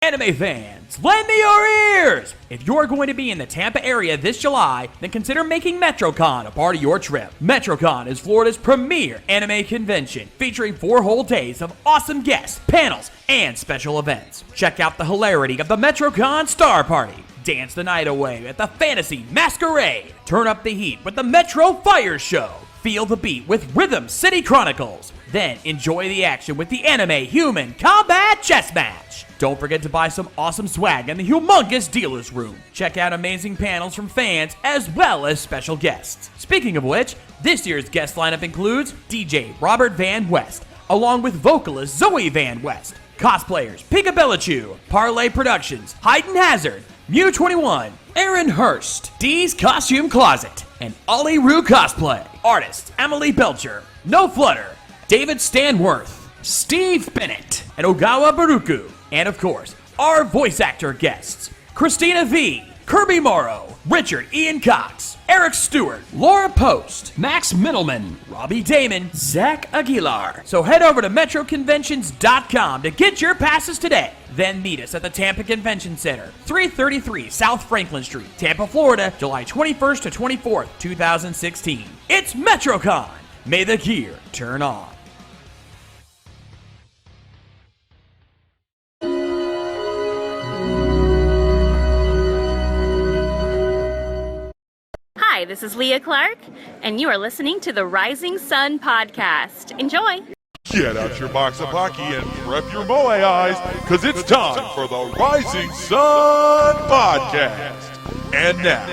Anime fans, lend me your ears! If you're going to be in the Tampa area this July, then consider making MetroCon a part of your trip. MetroCon is Florida's premier anime convention, featuring 4 whole days of awesome guests, panels, and special events. Check out the hilarity of the MetroCon Star Party. Dance the night away at the Fantasy Masquerade. Turn up the heat with the Metro Fire Show. Feel the beat with Rhythm City Chronicles. Then enjoy the action with the Anime Human Combat Chess Match. Don't forget to buy some awesome swag in the humongous dealer's room. Check out amazing panels from fans as well as special guests. Speaking of which, this year's guest lineup includes DJ Robert Van West, along with vocalist Zoe Van West, cosplayers Pika Bellichew, Parlay Productions, Hayden Hazard, Mew21, Aaron Hurst, Dee's Costume Closet, and Ollie Roo Cosplay. Artists Emily Belcher, No Flutter, David Stanworth, Steve Bennett, and Ogawa Baruku. And of course, our voice actor guests, Christina V, Kirby Morrow, Richard Ian Cox, Eric Stewart, Laura Post, Max Middleman, Robbie Damon, Zach Aguilar. So head over to metroconventions.com to get your passes today. Then meet us at the Tampa Convention Center, 333 South Franklin Street, Tampa, Florida, July 21st to 24th, 2016. It's MetroCon. May the gear turn on. Hi, this is Leah Clark, and you are listening to the Rising Sun Podcast. Enjoy! Get out your box of hockey and prep your moe eyes, because it's time for the Rising Sun Podcast. And now,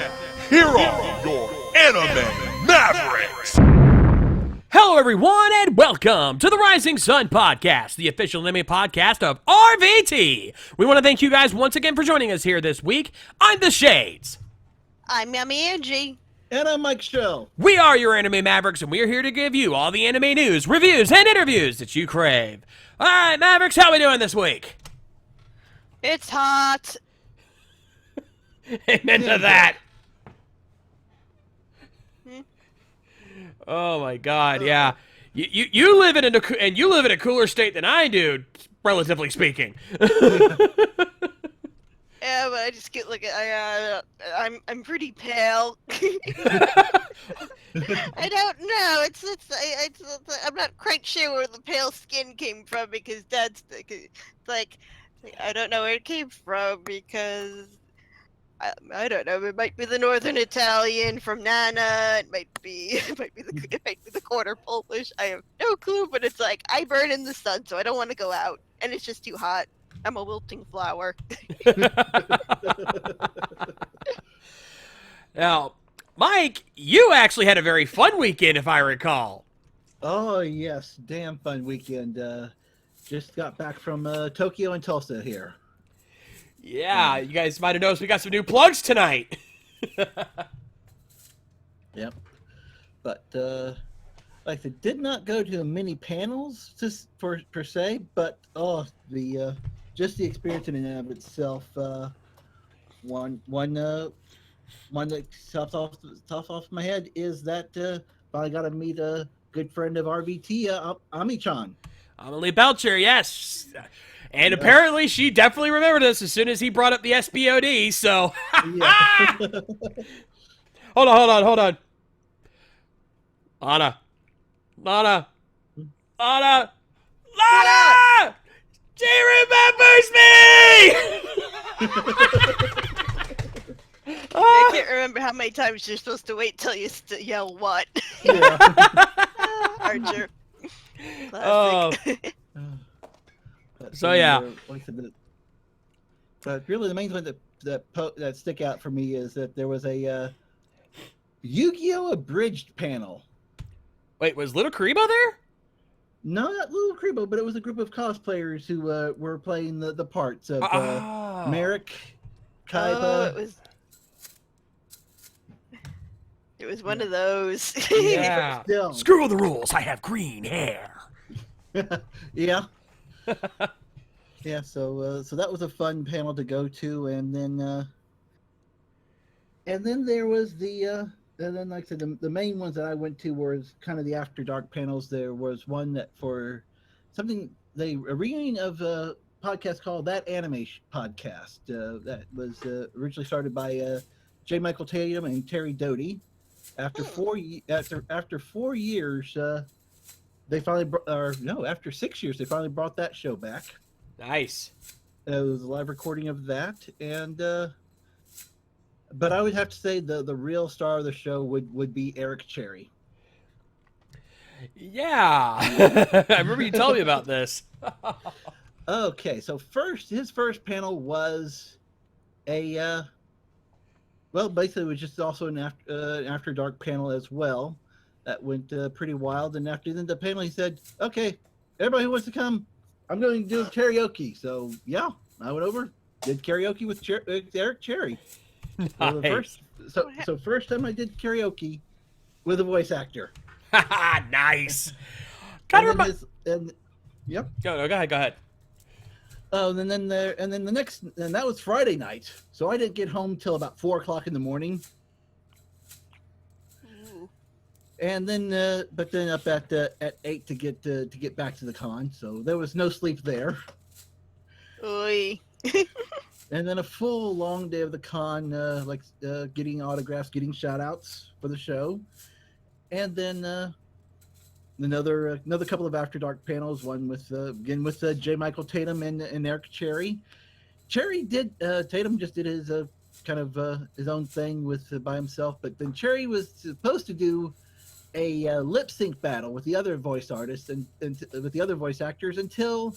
here are your Anime Mavericks. Hello, everyone, and welcome to the Rising Sun Podcast, the official anime podcast of RVT. We want to thank you guys once again for joining us here this week. I'm the Shades. I'm YamiAngie. And I'm Mikshel. We are your Anime Mavericks, and we are here to give you all the anime news, reviews, and interviews that you crave. All right, Mavericks, how we doing this week? It's hot. Amen to that. Oh my God, yeah. You live in a cooler state than I do, relatively speaking. Yeah, but I just get like I'm pretty pale. I don't know. It's I'm not quite sure where the pale skin came from because Dad's like I don't know where it came from because I don't know. It might be the Northern Italian from Nana. It might be the quarter Polish. I have no clue. But it's like I burn in the sun, so I don't want to go out, and it's just too hot. I'm a wilting flower. Now, Mike, you actually had a very fun weekend, if I recall. Oh, yes. Damn fun weekend. Just got back from Tokyo and Tulsa here. Yeah, you guys might have noticed we got some new plugs tonight. Yep. But, like, they did not go to many panels per se, but, just the experience in and of itself, one that tops off my head is that I got to meet a good friend of RVT, Ami-chan. Amelie Belcher, yes. And apparently she definitely remembered us as soon as he brought up the SBOD, so... Yeah. Hold on. Lana! She remembers me! I can't remember how many times you're supposed to wait till you yell what. Yeah. Archer. Oh. So yeah. But really, the main one that stick out for me is that there was a Yu-Gi-Oh! Abridged panel. Wait, was Little Karibo there? No, not Little Karibo, but it was a group of cosplayers who were playing the parts of Merrick, Kaiba. It was one of those. Yeah. Screw the rules. I have green hair. Yeah. Yeah. So that was a fun panel to go to, and then there was and then, like I said, the main ones that I went to was kind of the After Dark panels. There was one that for something, a reunion of podcast called That Anime Podcast. That was originally started by J. Michael Tatum and Terry Doty. After 4 years, they finally after 6 years, they finally brought that show back. Nice. It was a live recording of that, and but I would have to say the real star of the show would be Eric Cherry. Yeah. I remember you telling me about this. Okay, so his first panel was basically it was just also an after dark panel as well. That went pretty wild. And after the panel, he said, "Okay, everybody who wants to come, I'm going to do karaoke." So yeah, I went over, did karaoke with Eric Cherry. Nice. So first time I did karaoke with a voice actor. Nice. Yep. Go ahead. Oh, and then that was Friday night. So I didn't get home till about 4:00 in the morning. Ooh. And then, but then up at 8 to get back to the con. So there was no sleep there. Oy. And then a full long day of the con, getting autographs, getting shout outs for the show. And then another couple of After Dark panels, one with J. Michael Tatum and Eric Cherry. Tatum just did his his own thing by himself, but then Cherry was supposed to do a lip sync battle with the other voice artists and with the other voice actors until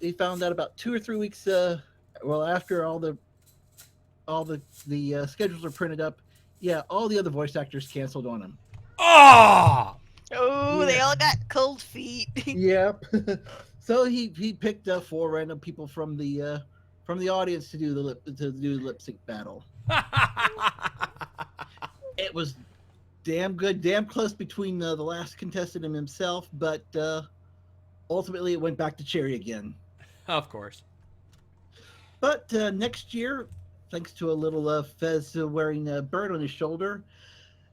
he found out about 2 or 3 weeks after all the schedules are printed up. Yeah, all the other voice actors canceled on him. Oh! Oh, they all got cold feet. Yep. So he picked 4 random people from the audience to do the lip sync battle. It was damn good, damn close between the last contestant and himself, but ultimately it went back to Cherry again. Of course. But next year, thanks to a little Fez wearing a bird on his shoulder,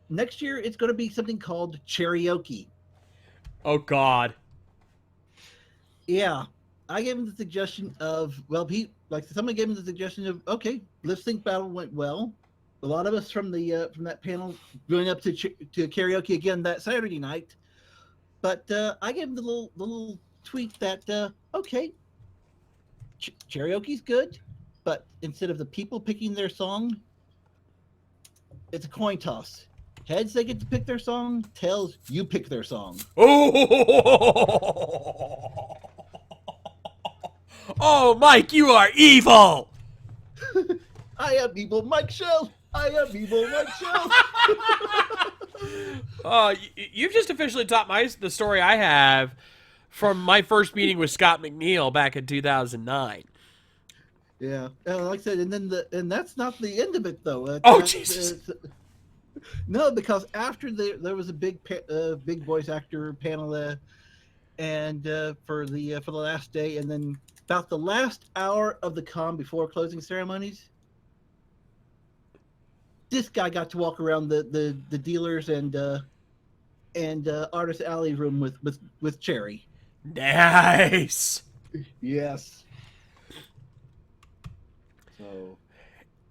next year it's going to be something called Cherryoke. Oh, God. Yeah. I gave him the suggestion of, someone gave him the suggestion of, okay, lip sync battle went well. A lot of us from that panel going up to karaoke again that Saturday night. But I gave him the little tweak that, okay, karaoke's good, but instead of the people picking their song, it's a coin toss. Heads, they get to pick their song. Tails, you pick their song. Oh! Oh, Mike, you are evil! I am evil Mikshel. I am evil Mikshel. You've just officially taught the story I have from my first meeting with Scott McNeil back in 2009. Yeah, like I said, and that's not the end of it though. Jesus! No, because after there was a big voice actor panel, and for the last day, and then about the last hour of the con before closing ceremonies, this guy got to walk around the dealers and artist alley room with Cherry. Nice. Yes. So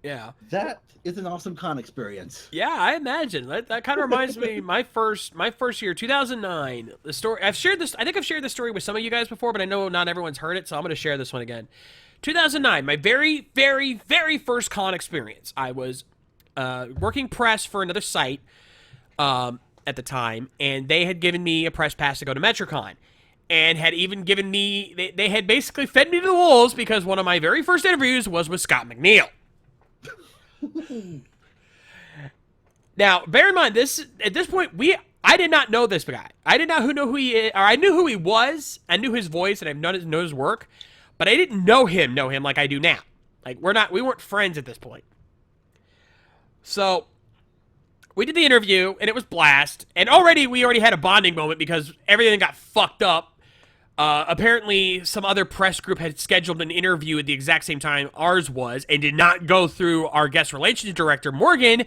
yeah, that is an awesome con experience. Yeah, I imagine that kind of reminds me my first year, 2009. The story I've shared this. I think I've shared this story with some of you guys before, but I know not everyone's heard it, so I'm going to share this one again. 2009, my very, very, very first con experience. I was working press for another site at the time, and they had given me a press pass to go to MetroCon, and had even given me, they had basically fed me to the wolves because one of my very first interviews was with Scott McNeil. Now, bear in mind, at this point, I did not know this guy. I did not know who he is, or I knew who he was. I knew his voice, and I've known his work, but I didn't know him like I do now. Like, we weren't friends at this point. So we did the interview, and it was blast. And we already had a bonding moment because everything got fucked up. Apparently, some other press group had scheduled an interview at the exact same time ours was and did not go through our guest relations director, Morgan.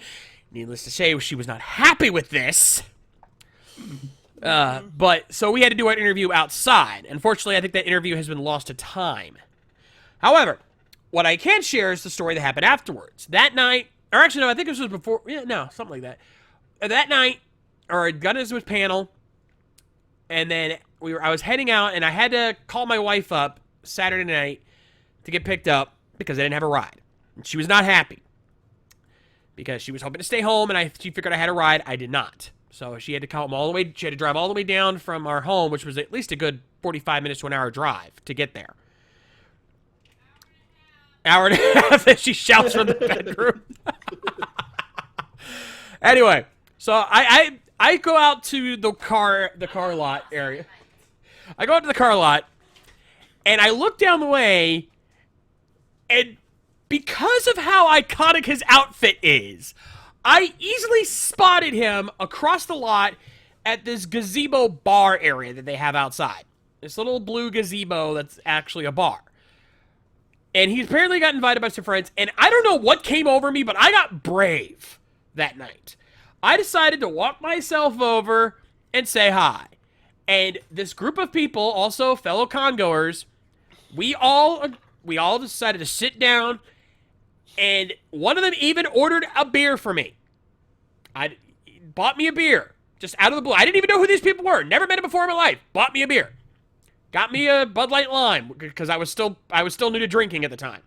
Needless to say, she was not happy with this. But so we had to do our interview outside. Unfortunately, I think that interview has been lost to time. However, what I can share is the story that happened afterwards. That night, or actually no, I think this was before. Yeah, no, something like that. That night, or got into his panel, and then I was heading out, and I had to call my wife up Saturday night to get picked up because I didn't have a ride. And she was not happy because she was hoping to stay home, and she figured I had a ride. I did not. So she had to come all the way. She had to drive all the way down from our home, which was at least a good 45 minutes to an hour drive to get there. Hour and a half, and she shouts from the bedroom. Anyway, so I go out to the car lot area. I go out to the car lot, and I look down the way, and because of how iconic his outfit is, I easily spotted him across the lot at this gazebo bar area that they have outside. This little blue gazebo that's actually a bar. And he apparently got invited by some friends, and I don't know what came over me, but I got brave that night. I decided to walk myself over and say hi. And this group of people, also fellow congoers, we all decided to sit down, and one of them even ordered a beer for me. Bought me a beer, just out of the blue. I didn't even know who these people were. Never met them before in my life. Bought me a beer. Got me a Bud Light Lime, because I was still new to drinking at the time.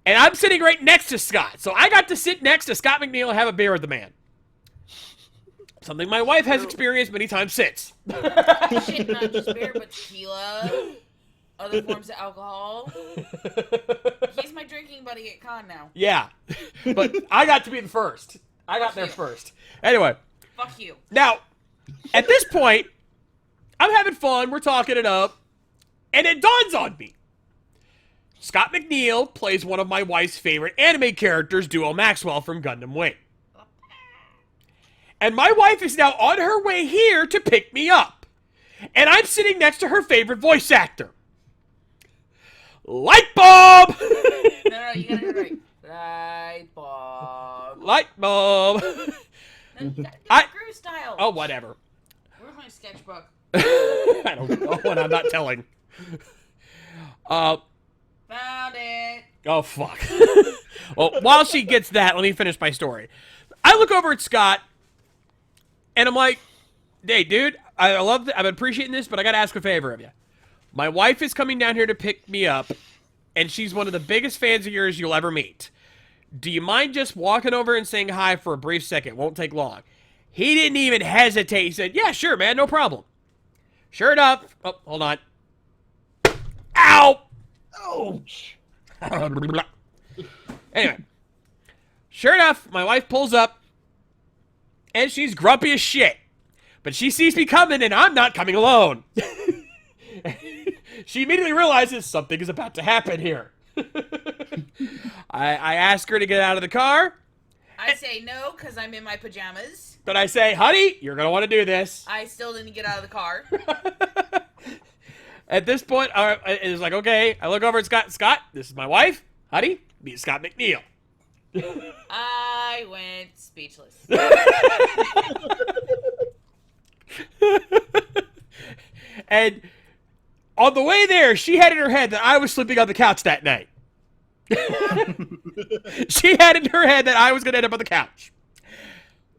And I'm sitting right next to Scott. So I got to sit next to Scott McNeil and have a beer with the man. Something my wife has experienced many times since. Shit, not just beer, but tequila, other forms of alcohol. He's my drinking buddy at con now. Yeah. But I got to be the first. I got there first. Anyway. Fuck you. Now, at this point, I'm having fun. We're talking it up. And it dawns on me. Scott McNeil plays one of my wife's favorite anime characters, Duo Maxwell from Gundam Wing. And my wife is now on her way here to pick me up. And I'm sitting next to her favorite voice actor. Light bulb! No, you gotta get it right. Light bulb. Light bulb. No, you gotta get Groove style. Oh, whatever. Where's my sketchbook? I don't know, and I'm not telling. Found it. Oh, fuck. Well, while she gets that, let me finish my story. I look over at Scott, and I'm like, hey, dude, I love I'm appreciating this, but I gotta ask a favor of you. My wife is coming down here to pick me up, and she's one of the biggest fans of yours you'll ever meet. Do you mind just walking over and saying hi for a brief second? Won't take long. He didn't even hesitate. He said, yeah, sure, man, no problem. Sure enough. Oh, hold on. Ow! Ouch. Anyway. Sure enough, my wife pulls up, and she's grumpy as shit. But she sees me coming, and I'm not coming alone. She immediately realizes something is about to happen here. I ask her to get out of the car. I say no, because I'm in my pajamas. But I say, honey, you're going to want to do this. I still didn't get out of the car. At this point, it's like, okay, I look over at Scott. Scott, this is my wife. Honey, meet Scott McNeil. I went speechless. And on the way there, she had in her head that I was sleeping on the couch that night. She had in her head that I was going to end up on the couch.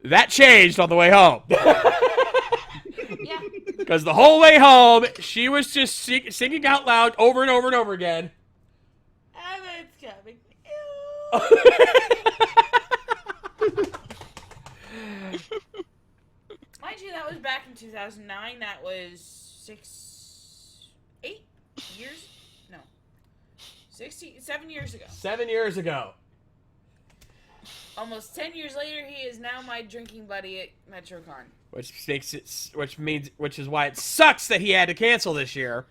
That changed on the way home. Yeah. Because the whole way home, she was just singing out loud over and over and over again. Evan's coming. Mind you, that was back in 2009. That was 8 years? No. 7 years ago. 7 years ago. Almost 10 years later, he is now my drinking buddy at MetroCon. Which is why it sucks that he had to cancel this year.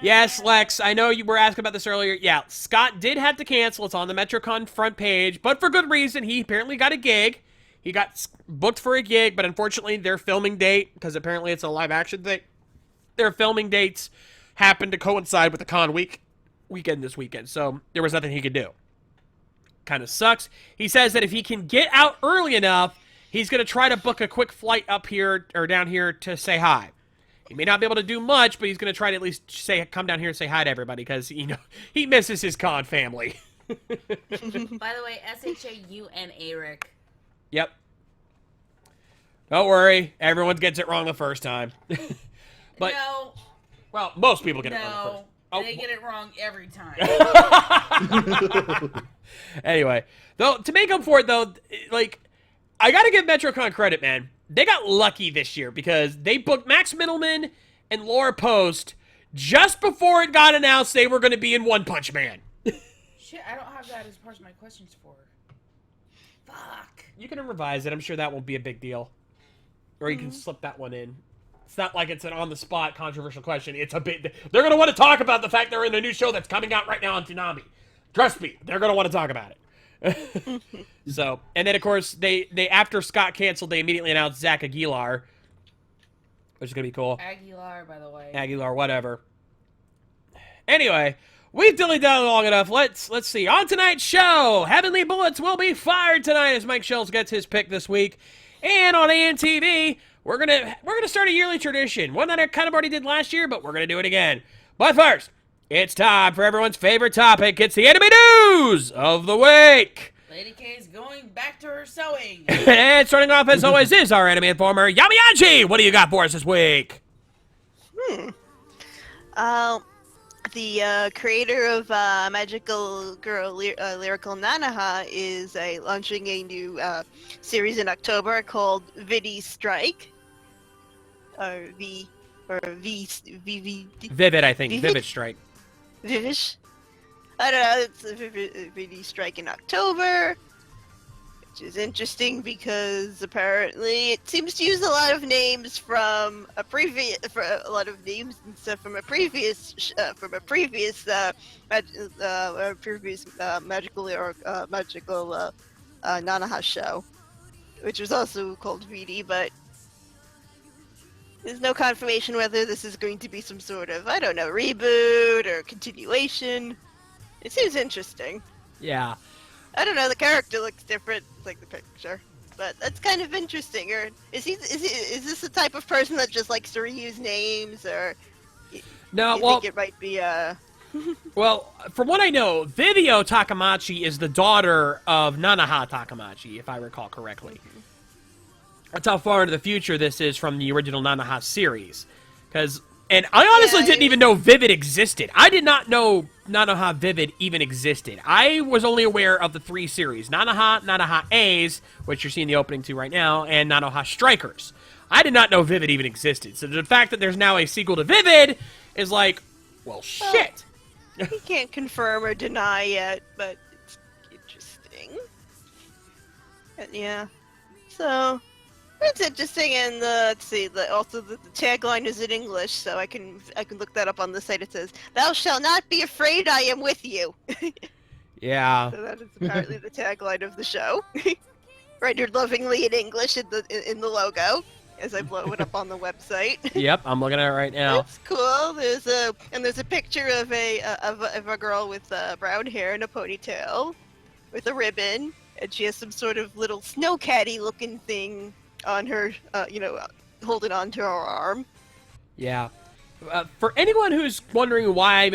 Yes, Lex, I know you were asking about this earlier. Yeah, Scott did have to cancel. It's on the MetroCon front page, but for good reason. He apparently got a gig. He got booked for a gig, but unfortunately their filming date, because apparently it's a live action thing, their filming dates happened to coincide with the con weekend this weekend, so there was nothing he could do. Kind of sucks. He says that if he can get out early enough, he's going to try to book a quick flight up here or down here to say hi. He may not be able to do much, but he's going to try to at least come down here and say hi to everybody because, he misses his con family. By the way, SHAUNA, Rick. Yep. Don't worry. Everyone gets it wrong the first time. But, no. Well, most people get it wrong the first. No, they get it wrong every time. Anyway, though, to make up for it, though, like, I gotta give MetroCon credit, man. They got lucky this year because they booked Max Middleman and Laura Post just before it got announced they were going to be in One Punch Man. Shit, I don't have that as part of my questions for. Fuck. You can revise it. I'm sure that won't be a big deal. Or you can slip that one in. It's not like it's an on-the-spot controversial question. It's a bit... They're going to want to talk about the fact they're in a new show that's coming out right now on Toonami. Trust me, they're going to want to talk about it. So, and then, of course, they after Scott canceled, they immediately announced Zach Aguilar, which is going to be cool. Aguilar, by the way. Aguilar, whatever. Anyway, we've dilly-dallied long enough. Let's see. On tonight's show, Heavenly Bullets will be fired tonight as Mikshel gets his pick this week. And on AMTV, we're gonna start a yearly tradition. One that I kind of already did last year, but we're gonna do it again. But first, it's time for everyone's favorite topic. It's the anime news of the week. Lady K's going back to her sewing. And starting off as always is our anime informer, YamiAngie. What do you got for us this week? The creator of Magical Girl Lyrical Nanaha is launching a new series in October called Vidi Strike. Or V. Vivid, I think. Vivid Strike. Vivish? I don't know. It's a Vidi Strike in October, which is interesting because apparently it seems to use a lot of names from a previous magical Nanaha show, which was also called Vidi, but there's no confirmation whether this is going to be some sort of, I don't know, reboot or continuation. It seems interesting. Yeah. I don't know, the character looks different, like the picture. But that's kind of interesting. Or is this the type of person that just likes to reuse names, or No, you well, think it might be well, from what I know, Vivio Takamachi is the daughter of Nanaha Takamachi, if I recall correctly. That's how far into the future this is from the original Nanaha series. And I honestly didn't even know Vivid existed. I did not know Nanaha Vivid even existed. I was only aware of the 3 series. Nanaha, Nanaha A's, which you're seeing the opening to right now, and Nanaha Strikers. I did not know Vivid even existed. So the fact that there's now a sequel to Vivid is like, well, shit. he can't confirm or deny yet, but it's interesting. And yeah. So it's interesting, and let's see. Also, the tagline is in English, so I can look that up on the site. It says, "Thou shalt not be afraid. I am with you." Yeah. So that is apparently the tagline of the show, rendered lovingly in English in the logo, as I blow it up on the website. Yep, I'm looking at it right now. That's cool. There's a picture of a girl with brown hair and a ponytail, with a ribbon, and she has some sort of little snow caddy looking thing on her, holding on to her arm. Yeah. For anyone who's wondering why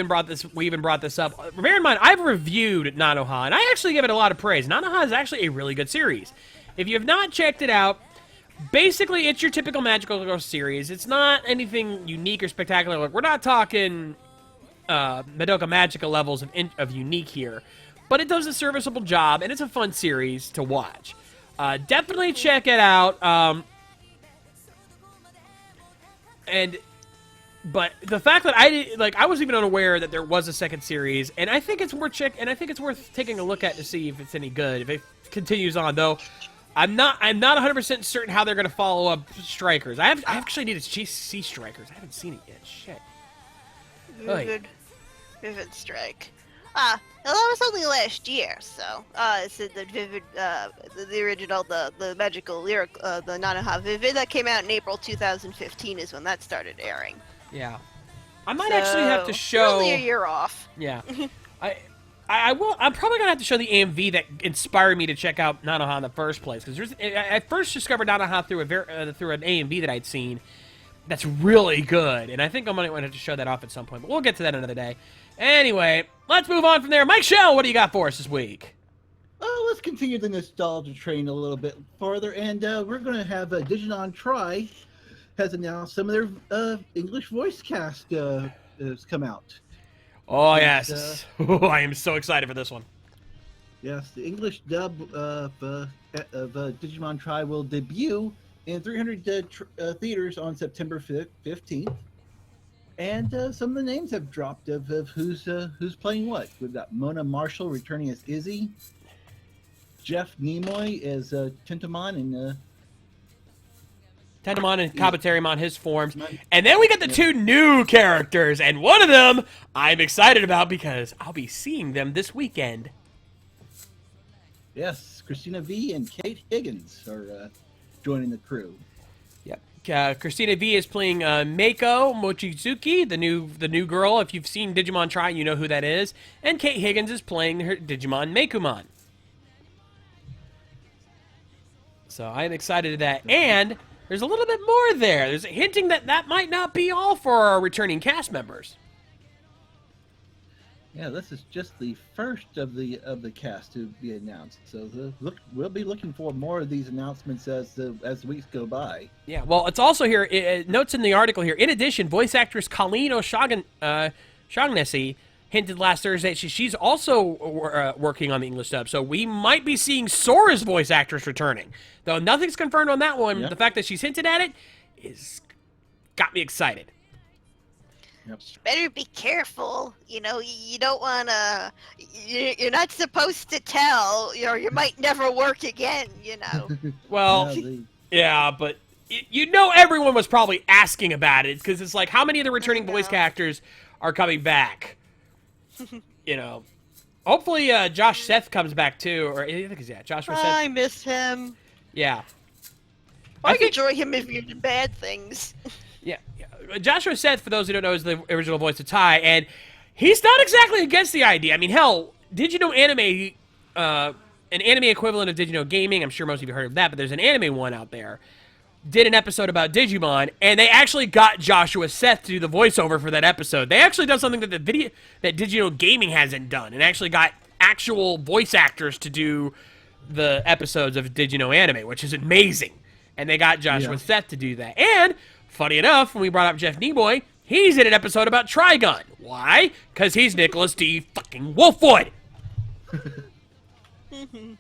we even brought this up, bear in mind, I've reviewed Nanoha, and I actually give it a lot of praise. Nanoha is actually a really good series. If you have not checked it out, basically it's your typical Magical Girl series. It's not anything unique or spectacular. Like, we're not talking Madoka Magica levels of unique here, but it does a serviceable job, and it's a fun series to watch. Definitely check it out. But the fact that I was even unaware that there was a second series, and I think it's worth taking a look at to see if it's any good. If it continues on, though, I'm not 100% certain how they're going to follow up Strikers. I actually need to see Strikers. I haven't seen it yet. Shit. Vivid Strike. Well, that was only last year, so it said that Vivid, the original, the magical lyric, the Nanaha Vivid, that came out in April 2015 is when that started airing. Yeah. I might actually have to show... Only a year off. Yeah. I I will. I'm probably gonna have to show the AMV that inspired me to check out Nanoha in the first place. Because I first discovered Nanoha through an AMV that I'd seen. That's really good, and I think I'm gonna have to show that off at some point. But we'll get to that another day. Anyway, let's move on from there. Mikshel, what do you got for us this week? Oh, let's continue the nostalgia train a little bit further, and we're going to have Digimon Tri has announced some of their English voice cast has come out. Oh, yes. I am so excited for this one. Yes, the English dub of Digimon Tri will debut in 300 theaters on September 15th. And some of the names have dropped of who's playing what. We've got Mona Marshall returning as Izzy, Jeff Nimoy as Tentomon, and Kabuterimon, his forms. And then we got the two new characters, and one of them I'm excited about because I'll be seeing them this weekend. Yes, Christina V and Kate Higgins are joining the crew. Yep. Christina V is playing Meiko Mochizuki, the new girl. If you've seen Digimon Tri, you know who that is. And Kate Higgins is playing her Digimon Meikumon. So I'm excited at that. And there's a little bit more there. There's hinting that might not be all for our returning cast members. Yeah, this is just the first of the cast to be announced. So we'll be looking for more of these announcements as the weeks go by. Yeah, well, it's also here. It notes in the article here. In addition, voice actress Colleen O'Shaughnessy hinted last Thursday she's also working on the English dub. So we might be seeing Sora's voice actress returning, though nothing's confirmed on that one. Yeah. The fact that she's hinted at it got me excited. Yep. Better be careful. You know, you don't want to. You're not supposed to tell. You might never work again. You know. Well, yeah, but you know everyone was probably asking about it because it's like, how many of the returning voice actors are coming back? You know, hopefully Josh Seth comes back too, or I think Joshua Seth. I miss him. Yeah. I enjoy him if you're the bad things. Yeah. Joshua Seth, for those who don't know, is the original voice of Tai, and he's not exactly against the idea. I mean, hell, Did You Know Anime, an anime equivalent of Did You Know Gaming, I'm sure most of you heard of that, but there's an anime one out there, did an episode about Digimon, and they actually got Joshua Seth to do the voiceover for that episode. They actually done something that that Did You Know Gaming hasn't done, and actually got actual voice actors to do the episodes of Did You Know Anime, which is amazing. And they got Joshua Seth to do that. And funny enough, when we brought up Jeff Nimoy, he's in an episode about Trigun. Why? Because he's Nicholas D. fucking Wolfwood. But I think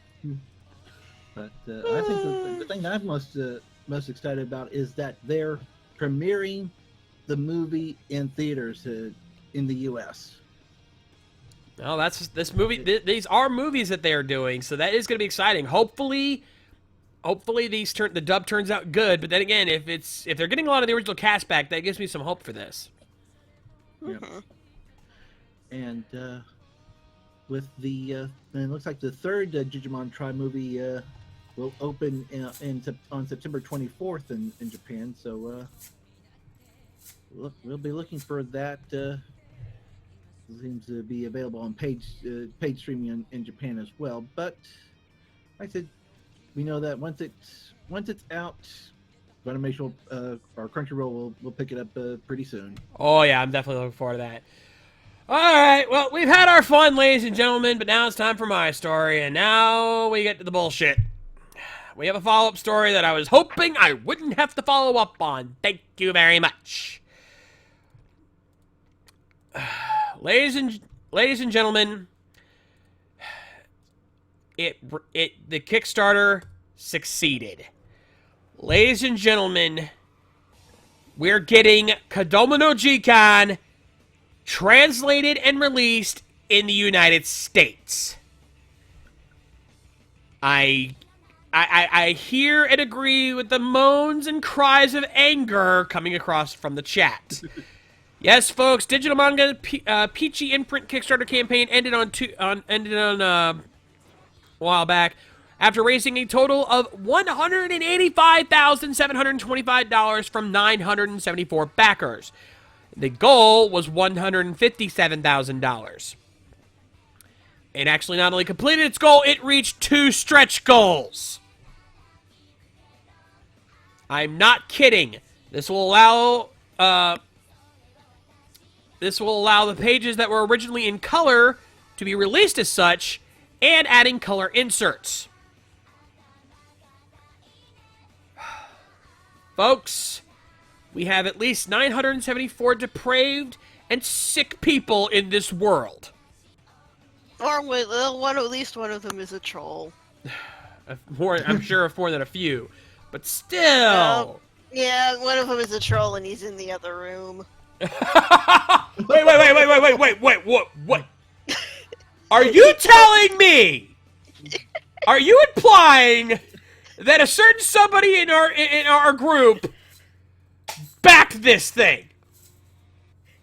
the thing that I'm most excited about is that they're premiering the movie in theaters in the U.S. Well, that's this movie. These are movies that they are doing, so that is going to be exciting. Hopefully the dub turns out good. But then again, if they're getting a lot of the original cast back, that gives me some hope for this. Yep. And with and it looks like the third Digimon Tri movie will open on September 24th in Japan. So we'll be looking for that. Seems to be available on paid streaming in Japan as well. But like I said, we know that once it's out, Funimation or Crunchyroll will pick it up pretty soon. Oh yeah, I'm definitely looking forward to that. All right, well, we've had our fun, ladies and gentlemen, but now it's time for my story, and now we get to the bullshit. We have a follow-up story that I was hoping I wouldn't have to follow up on. Thank you very much. Ladies and gentlemen, the Kickstarter succeeded. Ladies and gentlemen, we're getting Kodomo no Jikan translated and released in the United States. I hear and agree with the moans and cries of anger coming across from the chat. Yes, folks, Digital Manga Peachy Imprint Kickstarter campaign ended on a while back after raising a total of $185,725 from 974 backers. The goal was $157,000. It actually not only completed its goal, it reached 2 stretch goals. I'm not kidding. This will allow the pages that were originally in color to be released as such, and adding color inserts. Folks, we have at least 974 depraved and sick people in this world. Or at least one of them is a troll. I'm sure of more than a few. But still... Yeah, one of them is a troll and he's in the other room. Wait, what? Are you telling me? Are you implying that a certain somebody in our group backed this thing?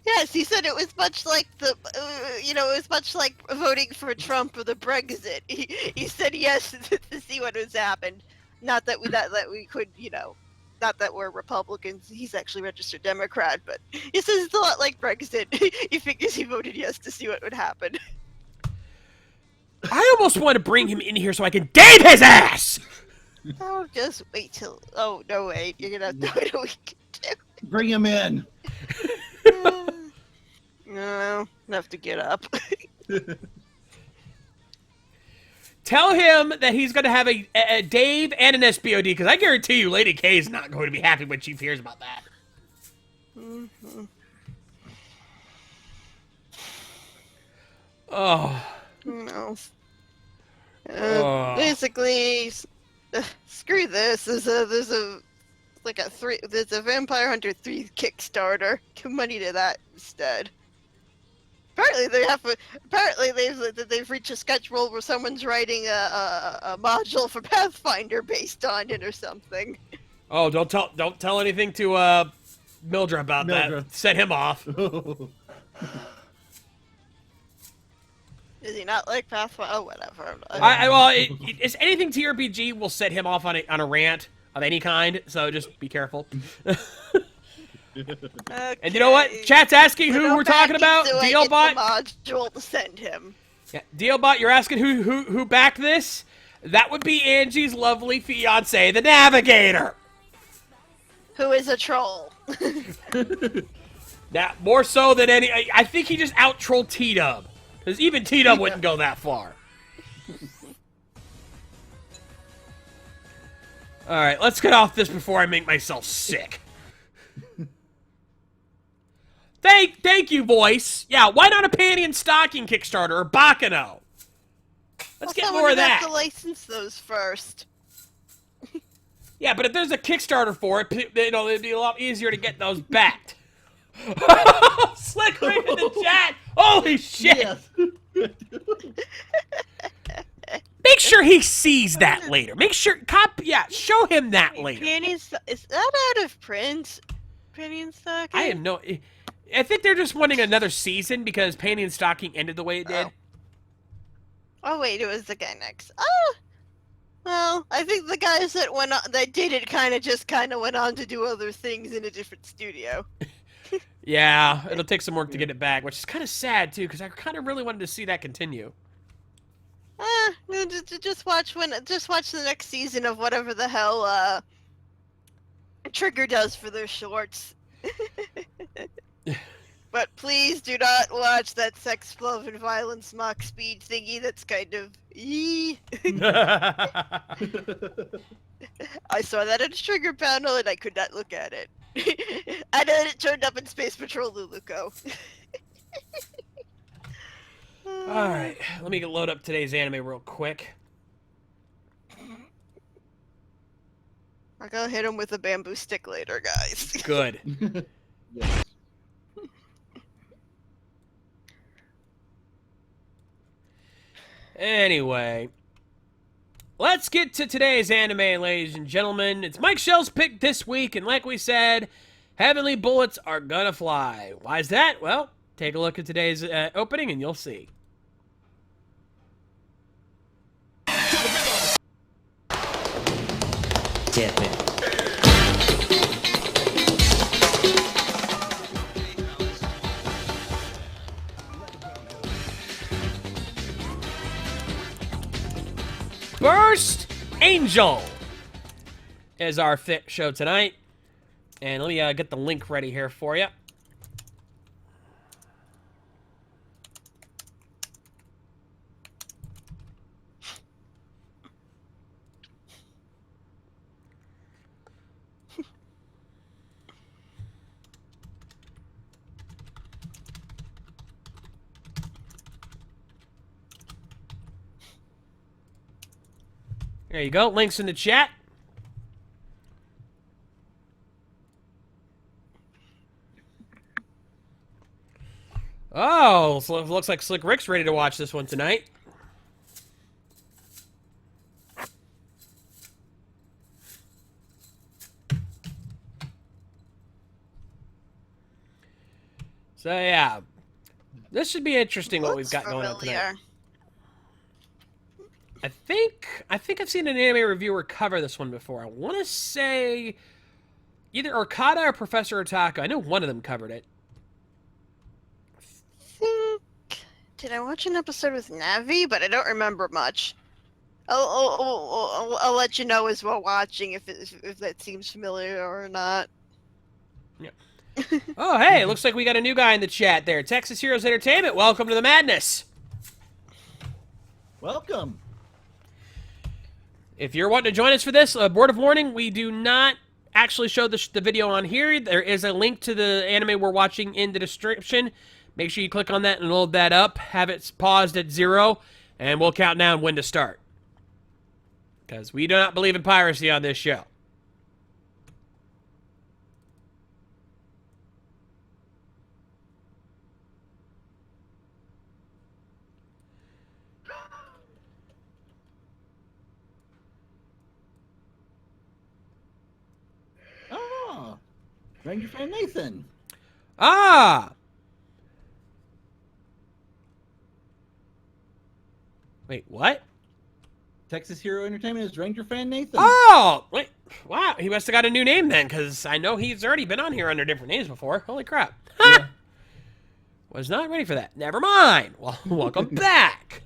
Yes, he said it was much like it was much like voting for Trump or the Brexit. He said yes to see what has happened. Not that we could, not that we're Republicans. He's actually registered Democrat, but he says it's a lot like Brexit. He figures he voted yes to see what would happen. I almost want to bring him in here so I can date his ass! Oh, just wait till... Oh, no, wait. You're gonna have to wait a week or two. Bring him in. No, enough to get up. Tell him that he's going to have a Dave and an SBOD, because I guarantee you Lady K is not going to be happy when she hears about that. Mm-hmm. Oh. No. Oh. Basically, screw this. There's a Vampire Hunter 3 Kickstarter. Give money to that instead. Apparently they've reached a sketch roll where someone's writing a module for Pathfinder based on it or something. Oh, don't tell anything to Mildred about that. Set him off. Does he not like Pathfinder? Oh, whatever. It's anything TRPG will set him off on a rant of any kind. So just be careful. Okay. And you know what? Chat's asking who we're talking about. DLBot. Module to send him. Yeah, DLBot, you're asking who backed this? That would be Angie's lovely fiance, the Navigator. Who is a troll. Now, more so than any... I think he just out-trolled T-Dub. Because even T-Dub wouldn't go that far. Alright, let's get off this before I make myself sick. Thank you, voice. Yeah, why not a panty and stocking Kickstarter or Bakano? Let's get more of that. Have to license those first. Yeah, but if there's a Kickstarter for it, it'd be a lot easier to get those backed. Slick Rick in the chat. Holy shit! Yes. Make sure he sees that later. Make sure, show him that later. Is that out of print? Penny and Stocking? I think they're just wanting another season because Panty and Stocking ended the way it did. Oh wait, it was the guy next. Oh, well, I think the guys that did it kind of went on to do other things in a different studio. Yeah, it'll take some work to get it back, which is kind of sad too, because I kind of really wanted to see that continue. Just watch the next season of whatever the hell Trigger does for their shorts. But please do not watch that sex, love, and violence mock speed thingy. That's kind of I saw that at a Trigger panel and I could not look at it. And then it turned up in Space Patrol Luluco. Alright, let me load up today's anime real quick. I'll go hit him with a bamboo stick later, guys. Good. Yes. Anyway, let's get to today's anime, ladies and gentlemen. It's Mikeshel's pick this week, and like we said, heavenly bullets are gonna fly. Why is that? Well, take a look at today's opening, and you'll see. Tip it. Burst Angel is our fit show tonight. And let me get the link ready here for you. There you go. Links in the chat. Oh, so it looks like Slick Rick's ready to watch this one tonight. So yeah, this should be interesting what we've got going on tonight. I think I've seen an anime reviewer cover this one before. I want to say either Okada or Professor Otaku. I know one of them covered it. Did I watch an episode with Navi? But I don't remember much. I'll let you know as we're watching if that seems familiar or not. Yeah. Oh, hey, looks like we got a new guy in the chat there. Texas Heroes Entertainment, welcome to the madness. Welcome. If you're wanting to join us for this, a word of warning, we do not actually show the video on here. There is a link to the anime we're watching in the description. Make sure you click on that and load that up. Have it paused at 0, and we'll count down when to start. Because we do not believe in piracy on this show. Oh, Ranger fan Nathan. Ah! Wait, what? Texas Hero Entertainment is Ranger fan Nathan. Oh! Wait, wow, he must have got a new name then, because I know he's already been on here under different names before. Holy crap. Yeah. Was not ready for that. Never mind. Well, welcome back.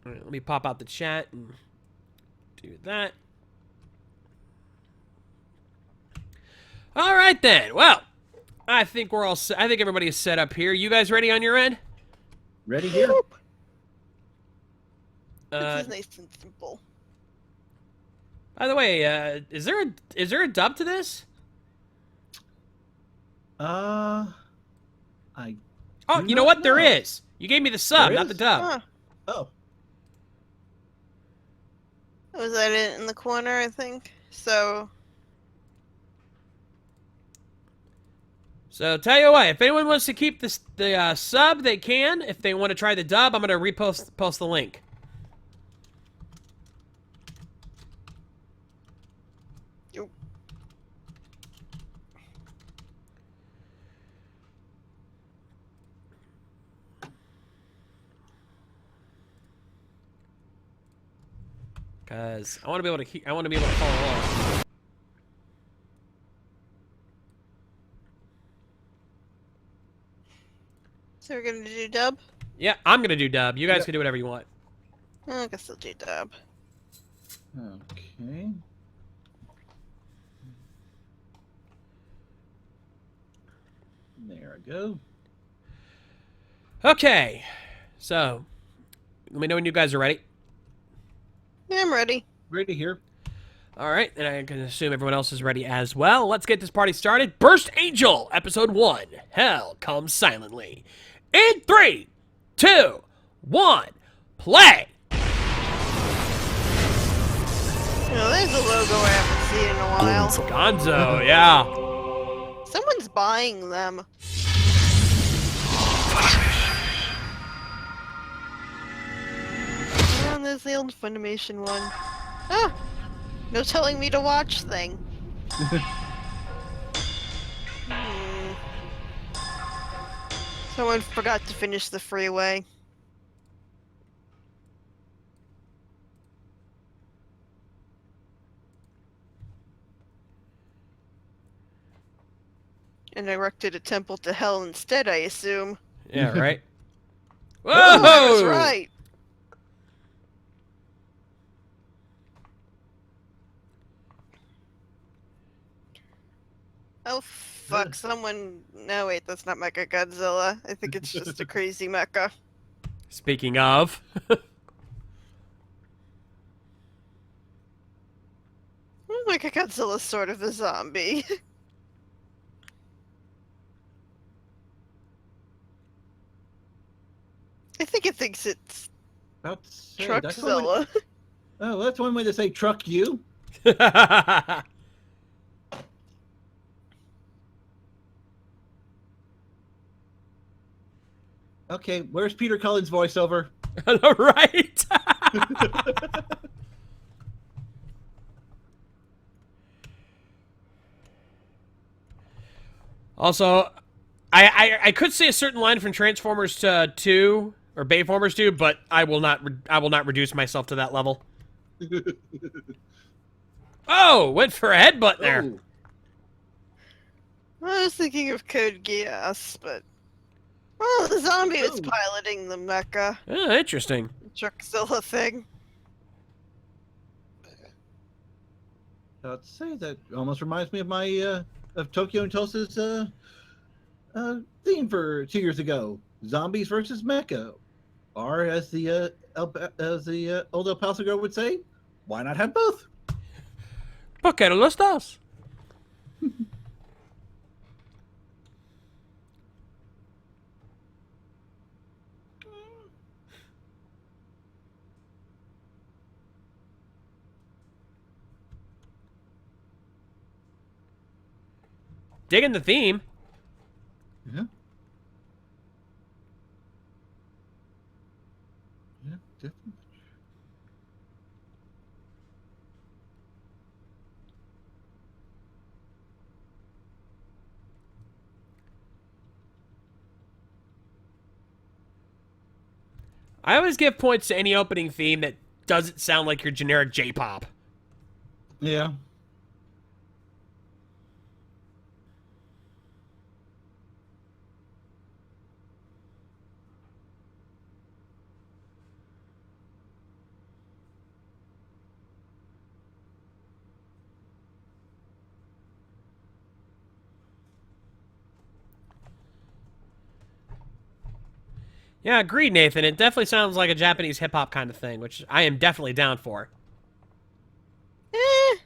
All right, let me pop out the chat and do that. All right then. Well, I think we're all. I think everybody is set up here. You guys ready on your end? Ready here? This is nice and simple. By the way, is there a dub to this? I. Oh, do you know not what? There know. is. You gave me the sub, There not is? the dub. Huh. Oh, Was that it in the corner, I think? So, So tell you what, if anyone wants to keep the sub, they can. If they want to try the dub, I'm gonna post the link. yo. Cause I want to be able to I want to be able to follow along. So we're gonna do dub? Yeah, I'm gonna do dub. You guys Yep. can do whatever you want. I guess I'll do dub. okay. There I go. Okay, so let me know when you guys are ready. Yeah, I'm ready. Ready here. All right, and I can assume everyone else is ready as well. Let's get this party started. Burst Angel, Episode 1. Hell Comes Silently. In 3, 2, 1, play! You know, there's a logo I haven't seen in a while. Gonzo, yeah. Someone's buying them. Oh, and there's the old Funimation one. Ah! No telling me to watch thing. Hmm. Someone forgot to finish the freeway. And erected a temple to hell instead, I assume. Yeah, right? Whoa! I was right. Oh, fuck. Someone... No, wait, that's not Mecha Godzilla. I think it's just a crazy mecha. Speaking of... Mecha Godzilla's sort of a zombie. I think it thinks it's About to say, that's one way, Truckzilla. oh, that's one way to say truck you. Okay, where's Peter Cullen's voiceover? Right? Also, I could say a certain line from Transformers 2 or Bayformers 2, but I will not reduce myself to that level. Oh, went for a headbutt there. Oh, I was thinking of Code Geass, but... Oh, the zombie was Oh. piloting the mecha. Oh, interesting. Truckzilla thing. I'd say that almost reminds me of my of Tokyo and Tulsa's theme for 2 years ago: zombies versus mecha, or as the old El Paso girl would say, why not have both? ¿Por qué no los dos? Digging the theme. Yeah. Yeah, definitely. I always give points to any opening theme that doesn't sound like your generic J-pop. Yeah. Yeah, agreed, Nathan. It definitely sounds like a Japanese hip-hop kind of thing, which I am definitely down for. It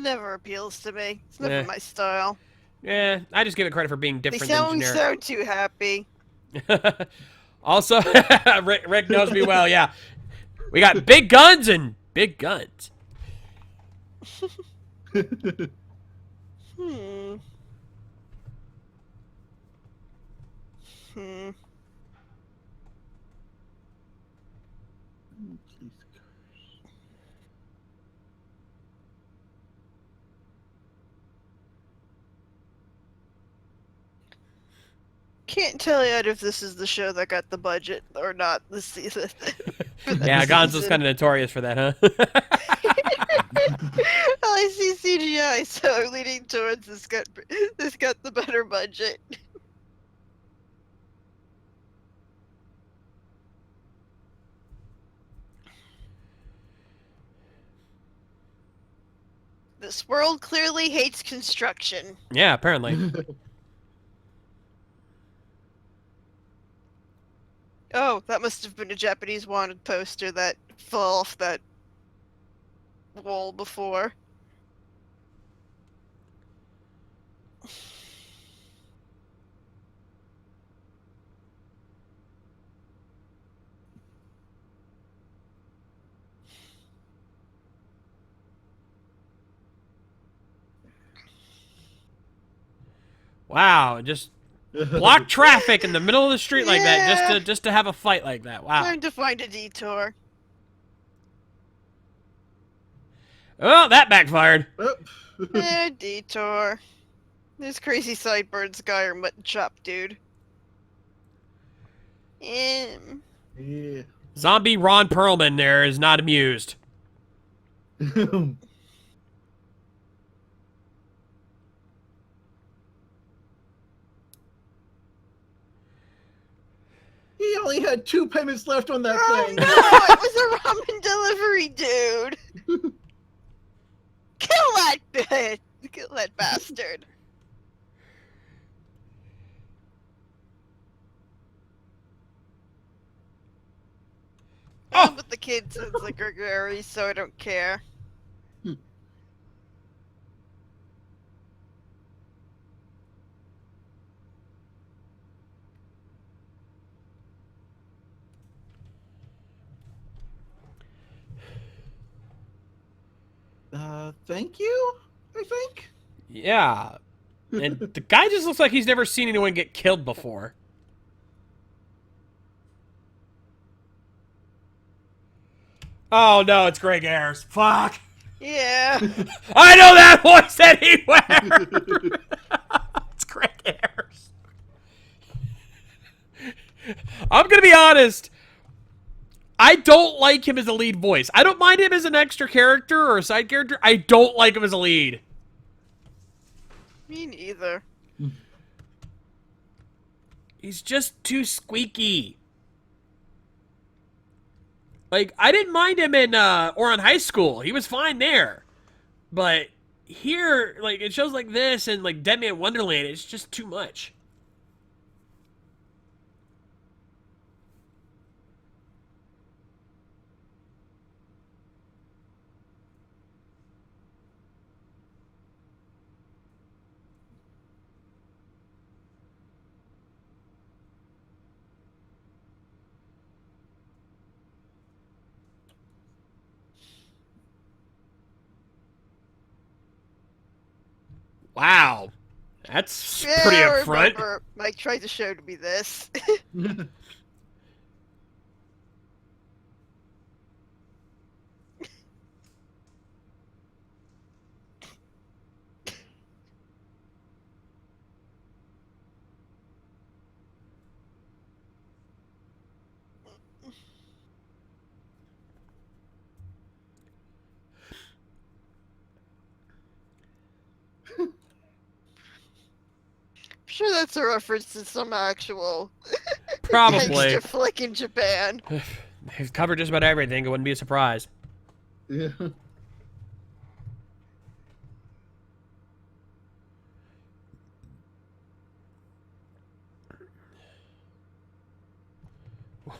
never appeals to me. It's never Eh. my style. Yeah, I just give it credit for being They different than sound generic. so too happy. Also, Rick knows me well, yeah. We got big guns and big guns. Hmm. Hmm. Can't tell yet if this is the show that got the budget or not this season. Yeah, Gonzo's kind of notorious for that, huh? Well, I see CGI, so I'm leaning towards this got the better budget. This world clearly hates construction. Yeah, apparently. Oh, that must have been a Japanese wanted poster that fell off that wall before. Wow, just block traffic in the middle of the street like that Yeah. just to have a fight like that. Wow. Time to find a detour. Oh, that backfired. Oh. Detour. This crazy sideburns guy or mutton chop dude. Yeah. Zombie Ron Perlman there is not amused. He only had 2 payments left on that Oh thing. no! It was a ramen delivery dude. Kill that bitch! Kill that bastard! Oh! But the kid sounds like Gregory, so I don't care. Thank you, I think. Yeah. And the guy just looks like he's never seen anyone get killed before. Oh no, it's Greg Ayers. Fuck. Yeah. I know that voice anywhere. It's Greg Ayers. I'm gonna be honest. I don't like him as a lead voice. I don't mind him as an extra character or a side character. I don't like him as a lead. Me neither. He's just too squeaky. Like, I didn't mind him in or on High School. He was fine there. But here, like, it shows like this and like Dead Man Wonderland, it's just too much. Wow. That's pretty Yeah, I upfront. remember. Mike tried to show me this. Sure, that's a reference to some actual Probably. gangster flick in Japan. They've covered just about everything. It wouldn't be a surprise. Yeah.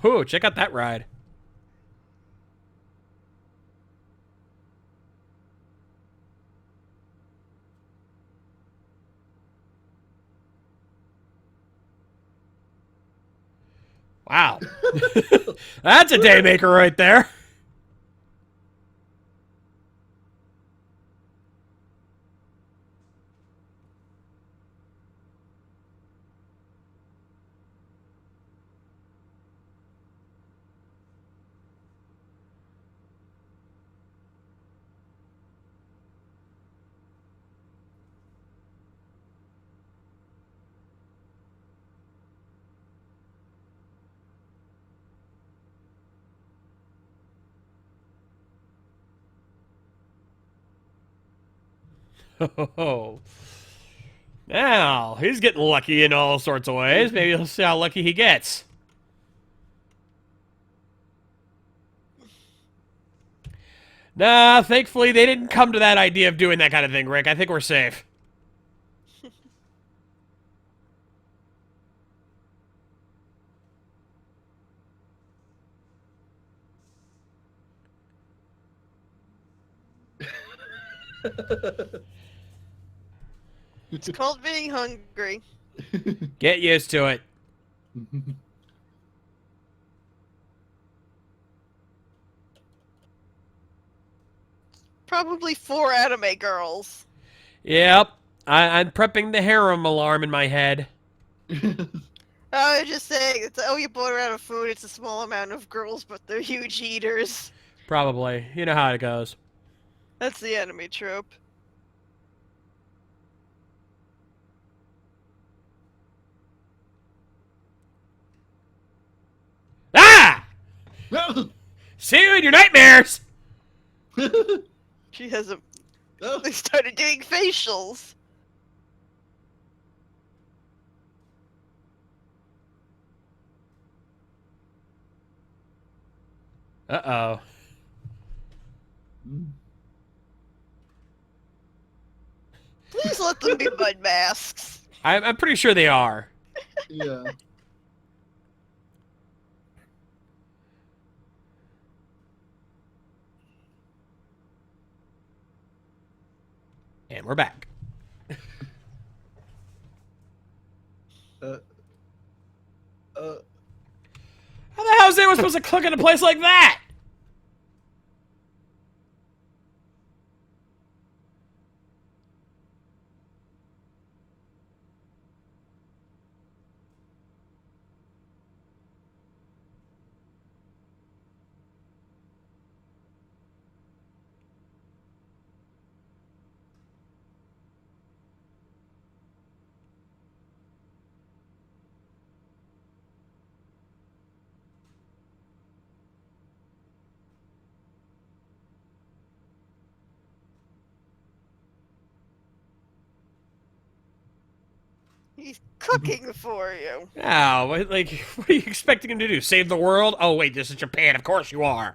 Whoa, check out that ride. Wow. That's a day maker right there. Oh. Now, he's getting lucky in all sorts of ways. Maybe we'll see how lucky he gets. Nah, thankfully they didn't come to that idea of doing that kind of thing, Rick. I think we're safe. It's called being hungry. Get used to it. Probably 4 anime girls. Yep. I'm prepping the harem alarm in my head. I was just saying, it's, oh, you bought out of food, it's a small amount of girls, but they're huge eaters. Probably. You know how it goes. That's the anime trope. Ah! See you in your nightmares! She has a... Oh. They started doing facials. Uh-oh. Please let them be mud masks. I'm pretty sure they are. Yeah. And we're back. Uh. How the hell is anyone supposed to click in a place like that? He's cooking for you. Oh, what are you expecting him to do? Save the world? Oh, wait, this is Japan. Of course you are.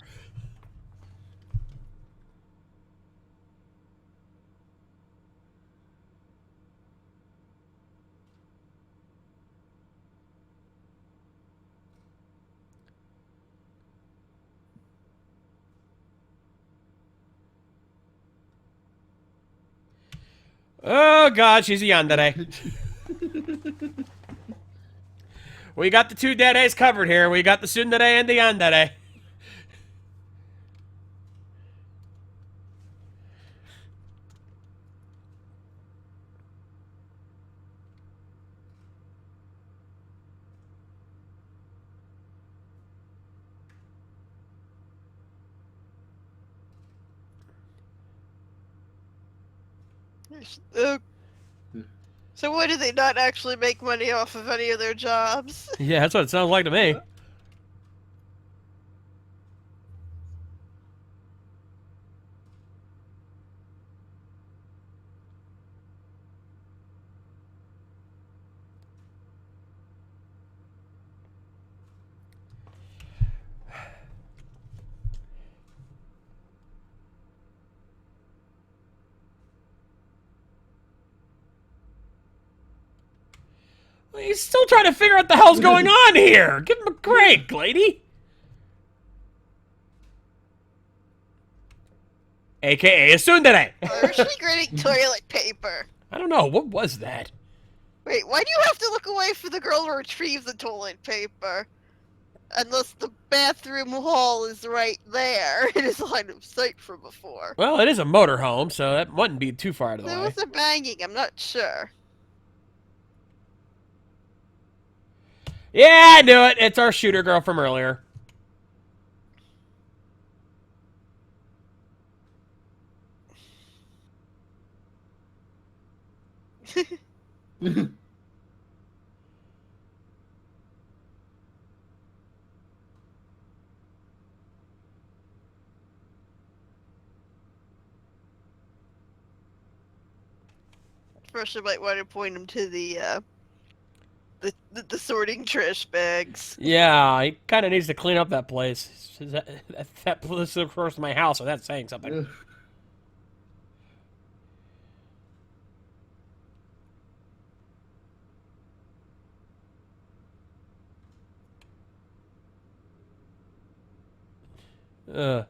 Oh, God, she's a yandere. We got the two deres covered here. We got the tsundere and the yandere. So why do they not actually make money off of any of their jobs? Yeah, that's what it sounds like to me. He's still trying to figure out what the hell's going on here. Give him a break, lady. AKA a tsundere. Or is she grading toilet paper? I don't know. What was that? Wait, why do you have to look away for the girl to retrieve the toilet paper? Unless the bathroom hall is right there. It is line of sight from before. Well, it is a motorhome, so that wouldn't be too far out of the There way. was a banging, I'm not sure. Yeah, I knew it. It's our shooter girl from earlier. First, I might want to point him to the sorting trash bags. Yeah, he kind of needs to clean up that place. That place is close to my house, so that's saying something. Ugh.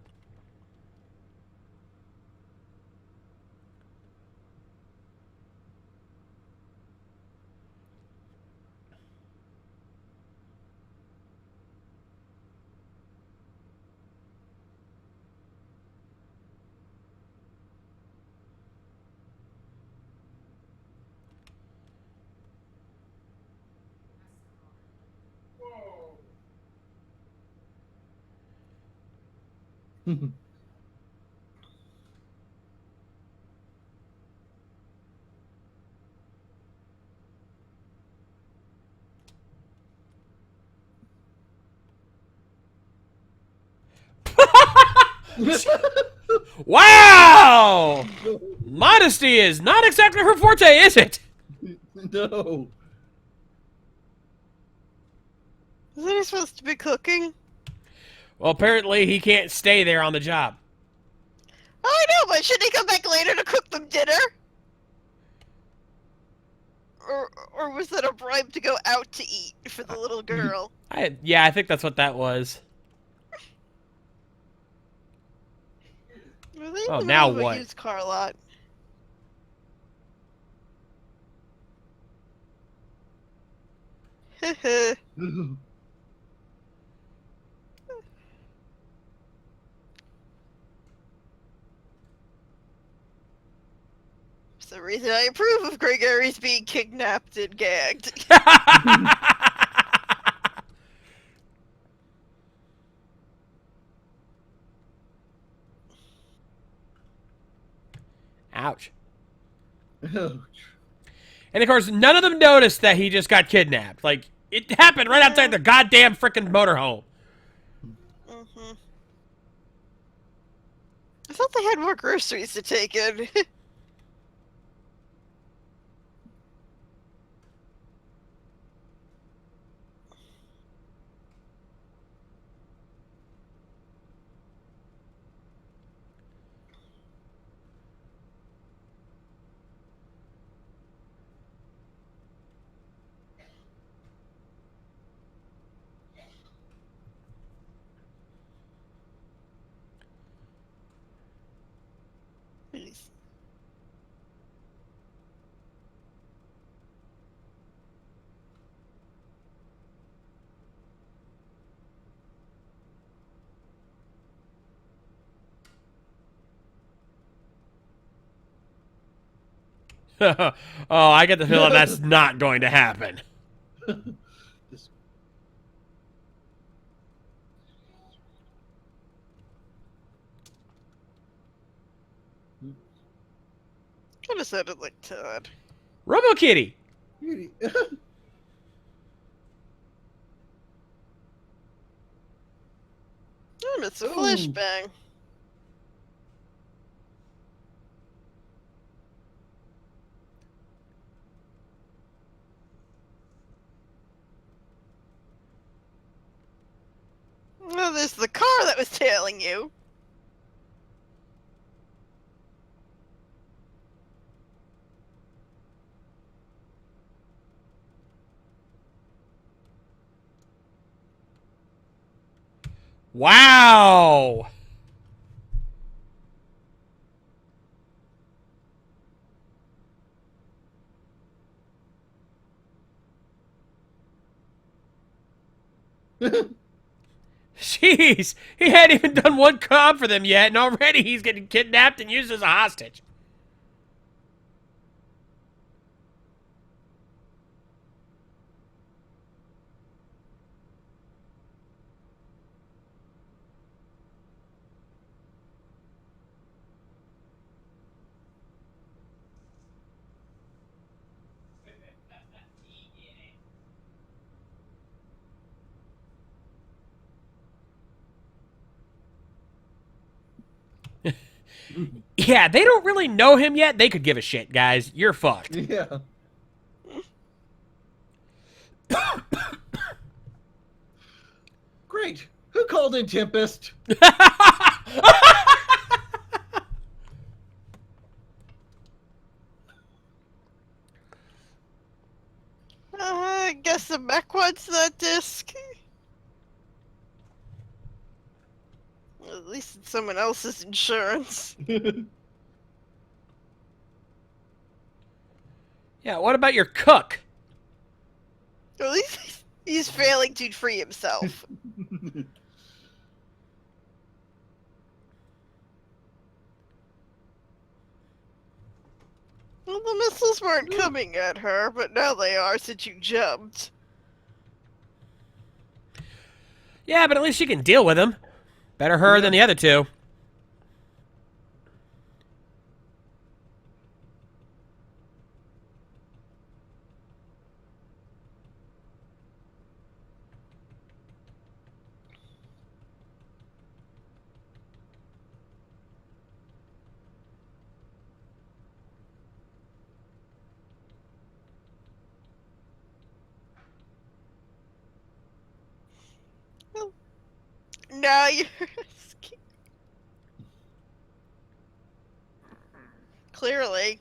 Wow! Modesty is not exactly her forte, is it? No. Isn't he supposed to be cooking? Well, apparently he can't stay there on the job. I know, but shouldn't he come back later to cook them dinner? Or was that a bribe to go out to eat for the little girl? Yeah, I think that's what that was. Were they in Oh, the now middle of what? a used car lot? That's the reason I approve of Gregory's being kidnapped and gagged. Ouch. And of course, none of them noticed that he just got kidnapped. Like, it happened right outside the goddamn freaking motorhome. Mm-hmm. I thought they had more groceries to take in. Please. Oh, I get the feeling that's not going to happen. Kind of sounded like Todd. Robo Kitty. Oh, it's a flashbang. Well, there's the car that was tailing you. Wow. Jeez, he hadn't even done one job for them yet, and already he's getting kidnapped and used as a hostage. Yeah, they don't really know him yet. They could give a shit, guys. You're fucked. Yeah. Great. Who called in Tempest? I guess the mech wants that disc. At least it's someone else's insurance. Yeah, what about your cook? At least he's failing to free himself. Well, the missiles weren't coming at her, but now they are since you jumped. Yeah, but at least she can deal with him. Better her than the other two. No, now you're clearly.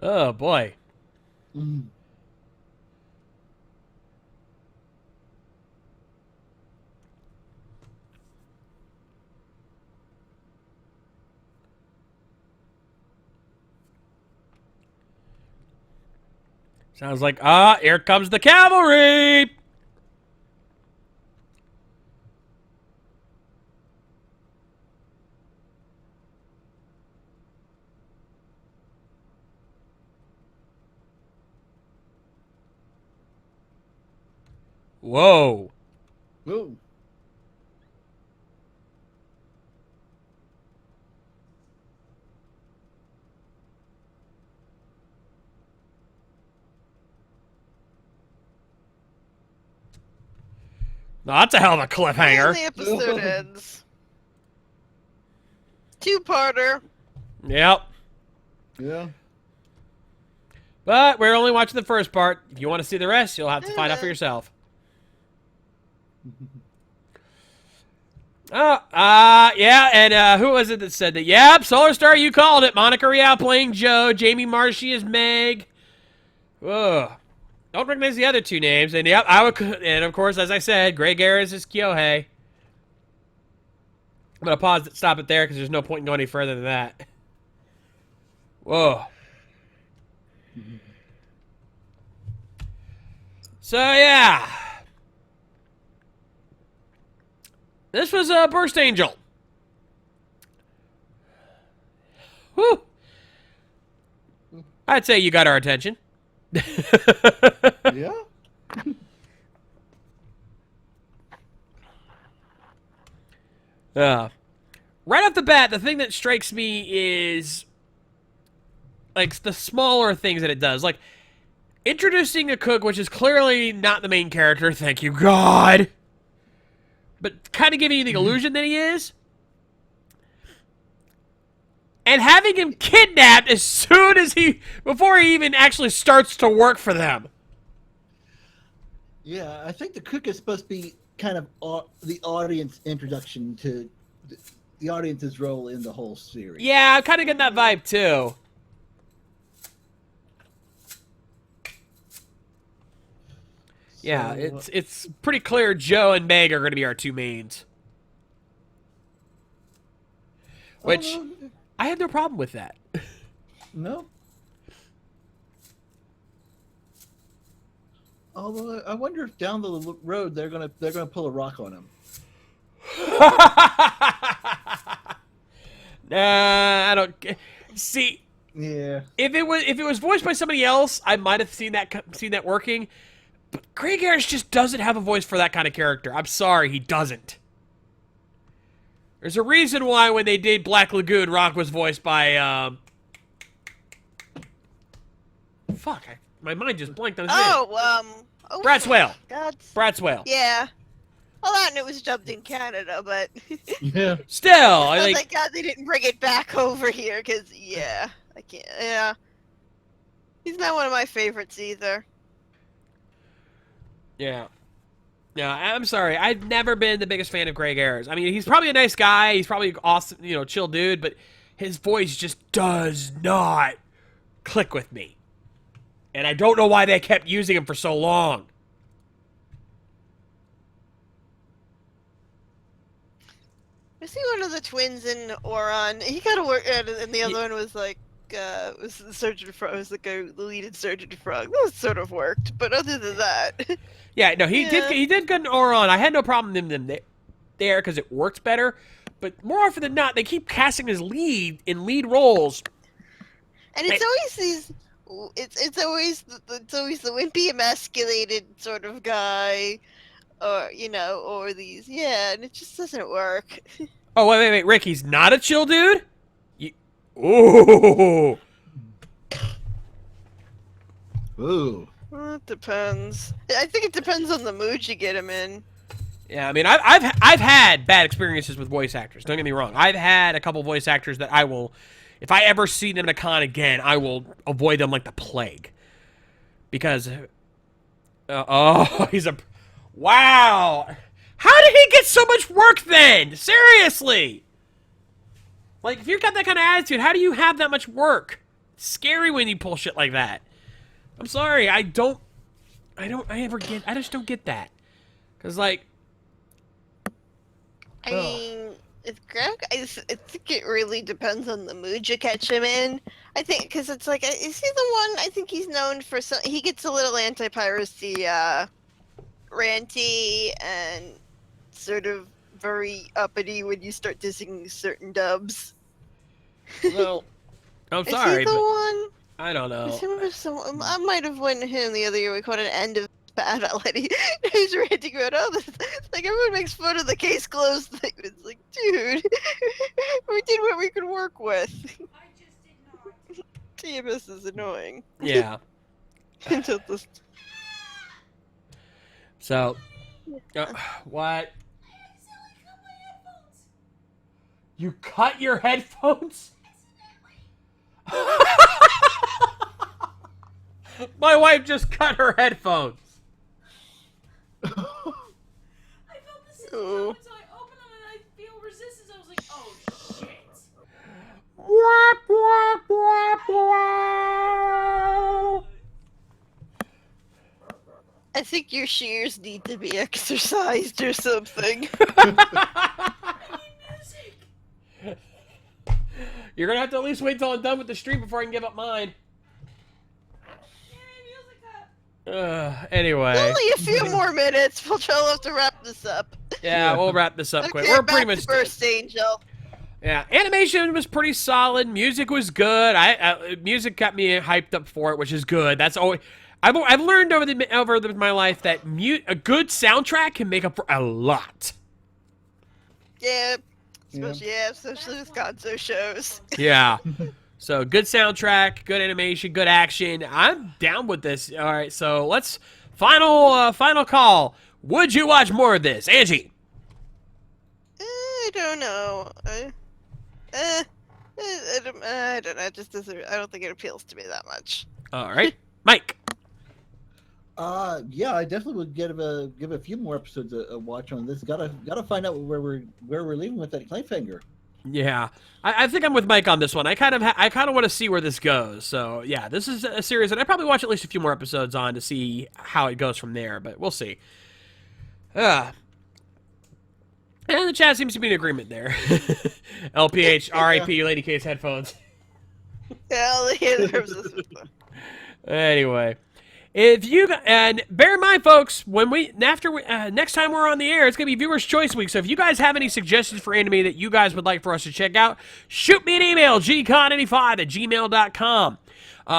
Oh boy. Mm. Sounds like, here comes the cavalry! Whoa. Ooh. No, that's a hell of a And cliffhanger. the episode ends. Two-parter. Yep. Yeah. But we're only watching the first part. If you want to see the rest, you'll have to find out for yourself. Yeah, and who was it that said that? Yep, Solar Star, you called it. Monica Rial playing Joe. Jamie Marshy is Meg. Whoa. Don't recognize the other two names. And yep, and of course, as I said, Greg Ayres is Kyohei. I'm going to pause it, stop it there, because there's no point in going any further than that. Whoa. So, yeah. This was a Burst Angel. Whew. I'd say you got our attention. Yeah. Right off the bat, the thing that strikes me is like the smaller things that it does. Like introducing a cook, which is clearly not the main character, thank you God. But kind of giving you the illusion that he is. And having him kidnapped as soon as before he even actually starts to work for them. Yeah, I think the cook is supposed to be kind of the audience introduction to the audience's role in the whole series. Yeah, I'm kind of getting that vibe too. Yeah, it's pretty clear Joe and Meg are going to be our two mains. Which, I had no problem with that. No. Although I wonder if down the road they're gonna pull a rock on him. Nah, I don't see. Yeah. If it was voiced by somebody else, I might have seen that working. But Greg Ayres just doesn't have a voice for that kind of character. I'm sorry, he doesn't. There's a reason why when they did Black Lagoon, Rock was voiced by my mind just blanked on his name. Brad Swale. God. Brad Swale. Yeah. Well, that and it was dubbed in Canada, but Yeah. Still, I was like, like, God, they didn't bring it back over here, because, yeah, I can't, yeah. He's not one of my favorites either. yeah. No, I'm sorry. I've never been the biggest fan of Greg Ayres. I mean, he's probably a nice guy. He's probably awesome, chill dude, but his voice just does not click with me. And I don't know why they kept using him for so long. I see one of the twins in Oron. He kind of worked, and the other one was like, was the Surgeon Frog. Was the lead in Surgeon Frog. That sort of worked, but other than that, Yeah, no, he did good in Oron. I had no problem with him there because it works better. But more often than not, they keep casting his lead in lead roles. and it's always these. It's always the wimpy, emasculated sort of guy, or or these, yeah, and it just doesn't work. Oh, wait, Rick, he's not a chill dude? Ooh. Ooh. Well, it depends. I think it depends on the mood you get him in. Yeah, I mean, I've had bad experiences with voice actors. Don't get me wrong. I've had a couple voice actors that I will, if I ever see them in a con again, I will avoid them like the plague. Because, he's a, wow. How did he get so much work then? Seriously. Like, if you've got that kind of attitude, how do you have that much work? It's scary when you pull shit like that. I'm sorry, I just don't get that. Because, like, I mean, it's Greg. I think it really depends on the mood you catch him in. I think because it's like, is he the one? I think he's known for some. He gets a little anti-piracy, ranty, and sort of very uppity when you start dissing certain dubs. well, I'm Is sorry, he the but one? I don't know. I might have went to him the other year. We caught an end of bad lady. He's ranting about like everyone makes fun of the case closed thing. It's like, dude, we did what we could work with. I just did not. TMS is annoying. Yeah. Until this. So, what? You cut your headphones? My wife just cut her headphones. I felt this in the moment, so I opened them and I feel resistance. I was like, oh shit. Wap, wap, wap, wap. I think your shears need to be exercised or something. You're gonna have to at least wait till I'm done with the stream before I can give up mine. Anyway. Only a few more minutes. We'll have to wrap this up. Yeah, we'll wrap this up quick. Okay, We're back pretty to much First Angel. Yeah, animation was pretty solid. Music was good. Music got me hyped up for it, which is good. That's always I've learned over my life that a good soundtrack can make up for a lot. Yeah, especially with Gonzo shows. Yeah. So good soundtrack, good animation, good action. I'm down with this. All right, so let's final call. Would you watch more of this, Angie? I don't know. I don't know. It just doesn't. I don't think it appeals to me that much. All right, Mike. Yeah, I definitely would give a few more episodes a watch on this. Gotta find out where we're leaving with that Clayfinger. Yeah, I think I'm with Mike on this one. I kind of want to see where this goes. So yeah, this is a series that I probably watch at least a few more episodes on to see how it goes from there. But we'll see. And the chat seems to be in agreement there. LPH, RIP, Lady K's headphones. Yeah, Anyway. And bear in mind, folks, next time we're on the air, it's gonna be Viewers Choice Week. So if you guys have any suggestions for anime that you guys would like for us to check out, shoot me an email, gcon85@gmail.com.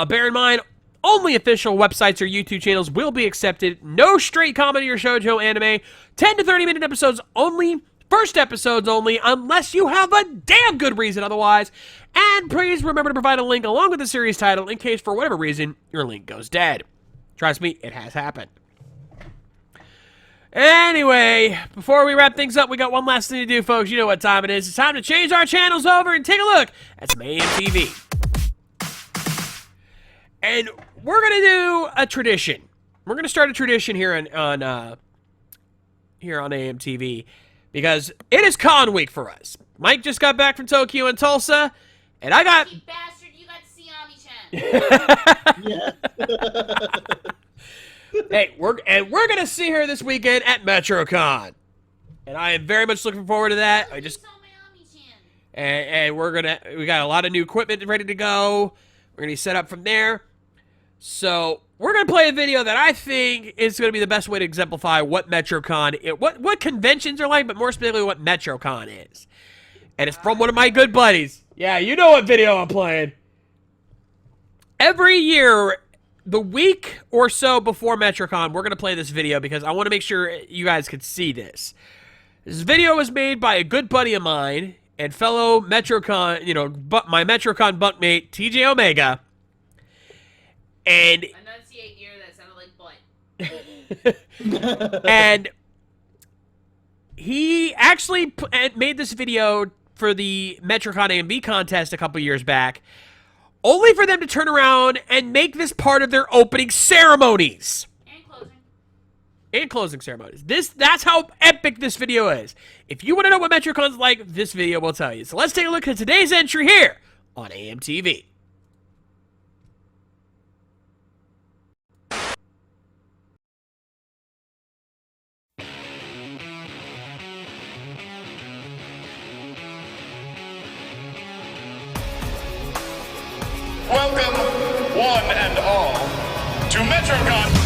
Bear in mind, only official websites or YouTube channels will be accepted. No straight comedy or shoujo anime. 10 to 30-minute episodes only. First episodes only, unless you have a damn good reason otherwise. And please remember to provide a link along with the series title in case, for whatever reason, your link goes dead. Trust me, it has happened. Anyway, before we wrap things up, we got one last thing to do, folks. You know what time it is. It's time to change our channels over and take a look at some AMTV. And we're going to do a tradition. We're going to start a tradition here on AMTV because it is con week for us. Mike just got back from Tokyo and Tulsa, and I got... You bastard, you got to see Ami-chan. Hey, we're gonna see her this weekend at MetroCon, and I am very much looking forward to that. We got a lot of new equipment ready to go. We're gonna be set up from there. So we're gonna play a video that I think is gonna be the best way to exemplify what MetroCon, what conventions are like, but more specifically what MetroCon is. And it's from one of my good buddies. Yeah, you know what video I'm playing. Every year, the week or so before MetroCon, we're going to play this video because I want to make sure you guys can see this. This video was made by a good buddy of mine and fellow MetroCon, my MetroCon bunkmate, TJ Omega. And... Enunciate here, that sounded like butt. And he actually made this video for the MetroCon AMV contest a couple years back, only for them to turn around and make this part of their opening ceremonies. And closing ceremonies. That's how epic this video is. If you want to know what MetroCon's like, this video will tell you. So let's take a look at today's entry here on AMTV. Welcome, one and all, to MetroCon.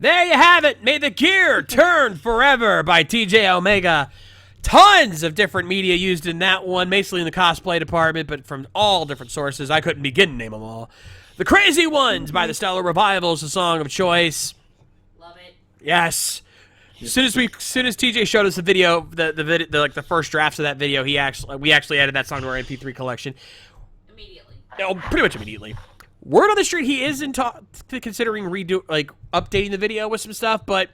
There you have it. May the gear turn forever by TJ Omega. Tons of different media used in that one, mostly in the cosplay department, but from all different sources. I couldn't begin to name them all. The Crazy Ones by the Stellar Revival is the song of choice. Love it. Yes. As soon as TJ showed us the video, the first drafts of that video, we actually added that song to our MP3 collection. Immediately. Oh, pretty much immediately. Word on the street, he is considering updating the video with some stuff, but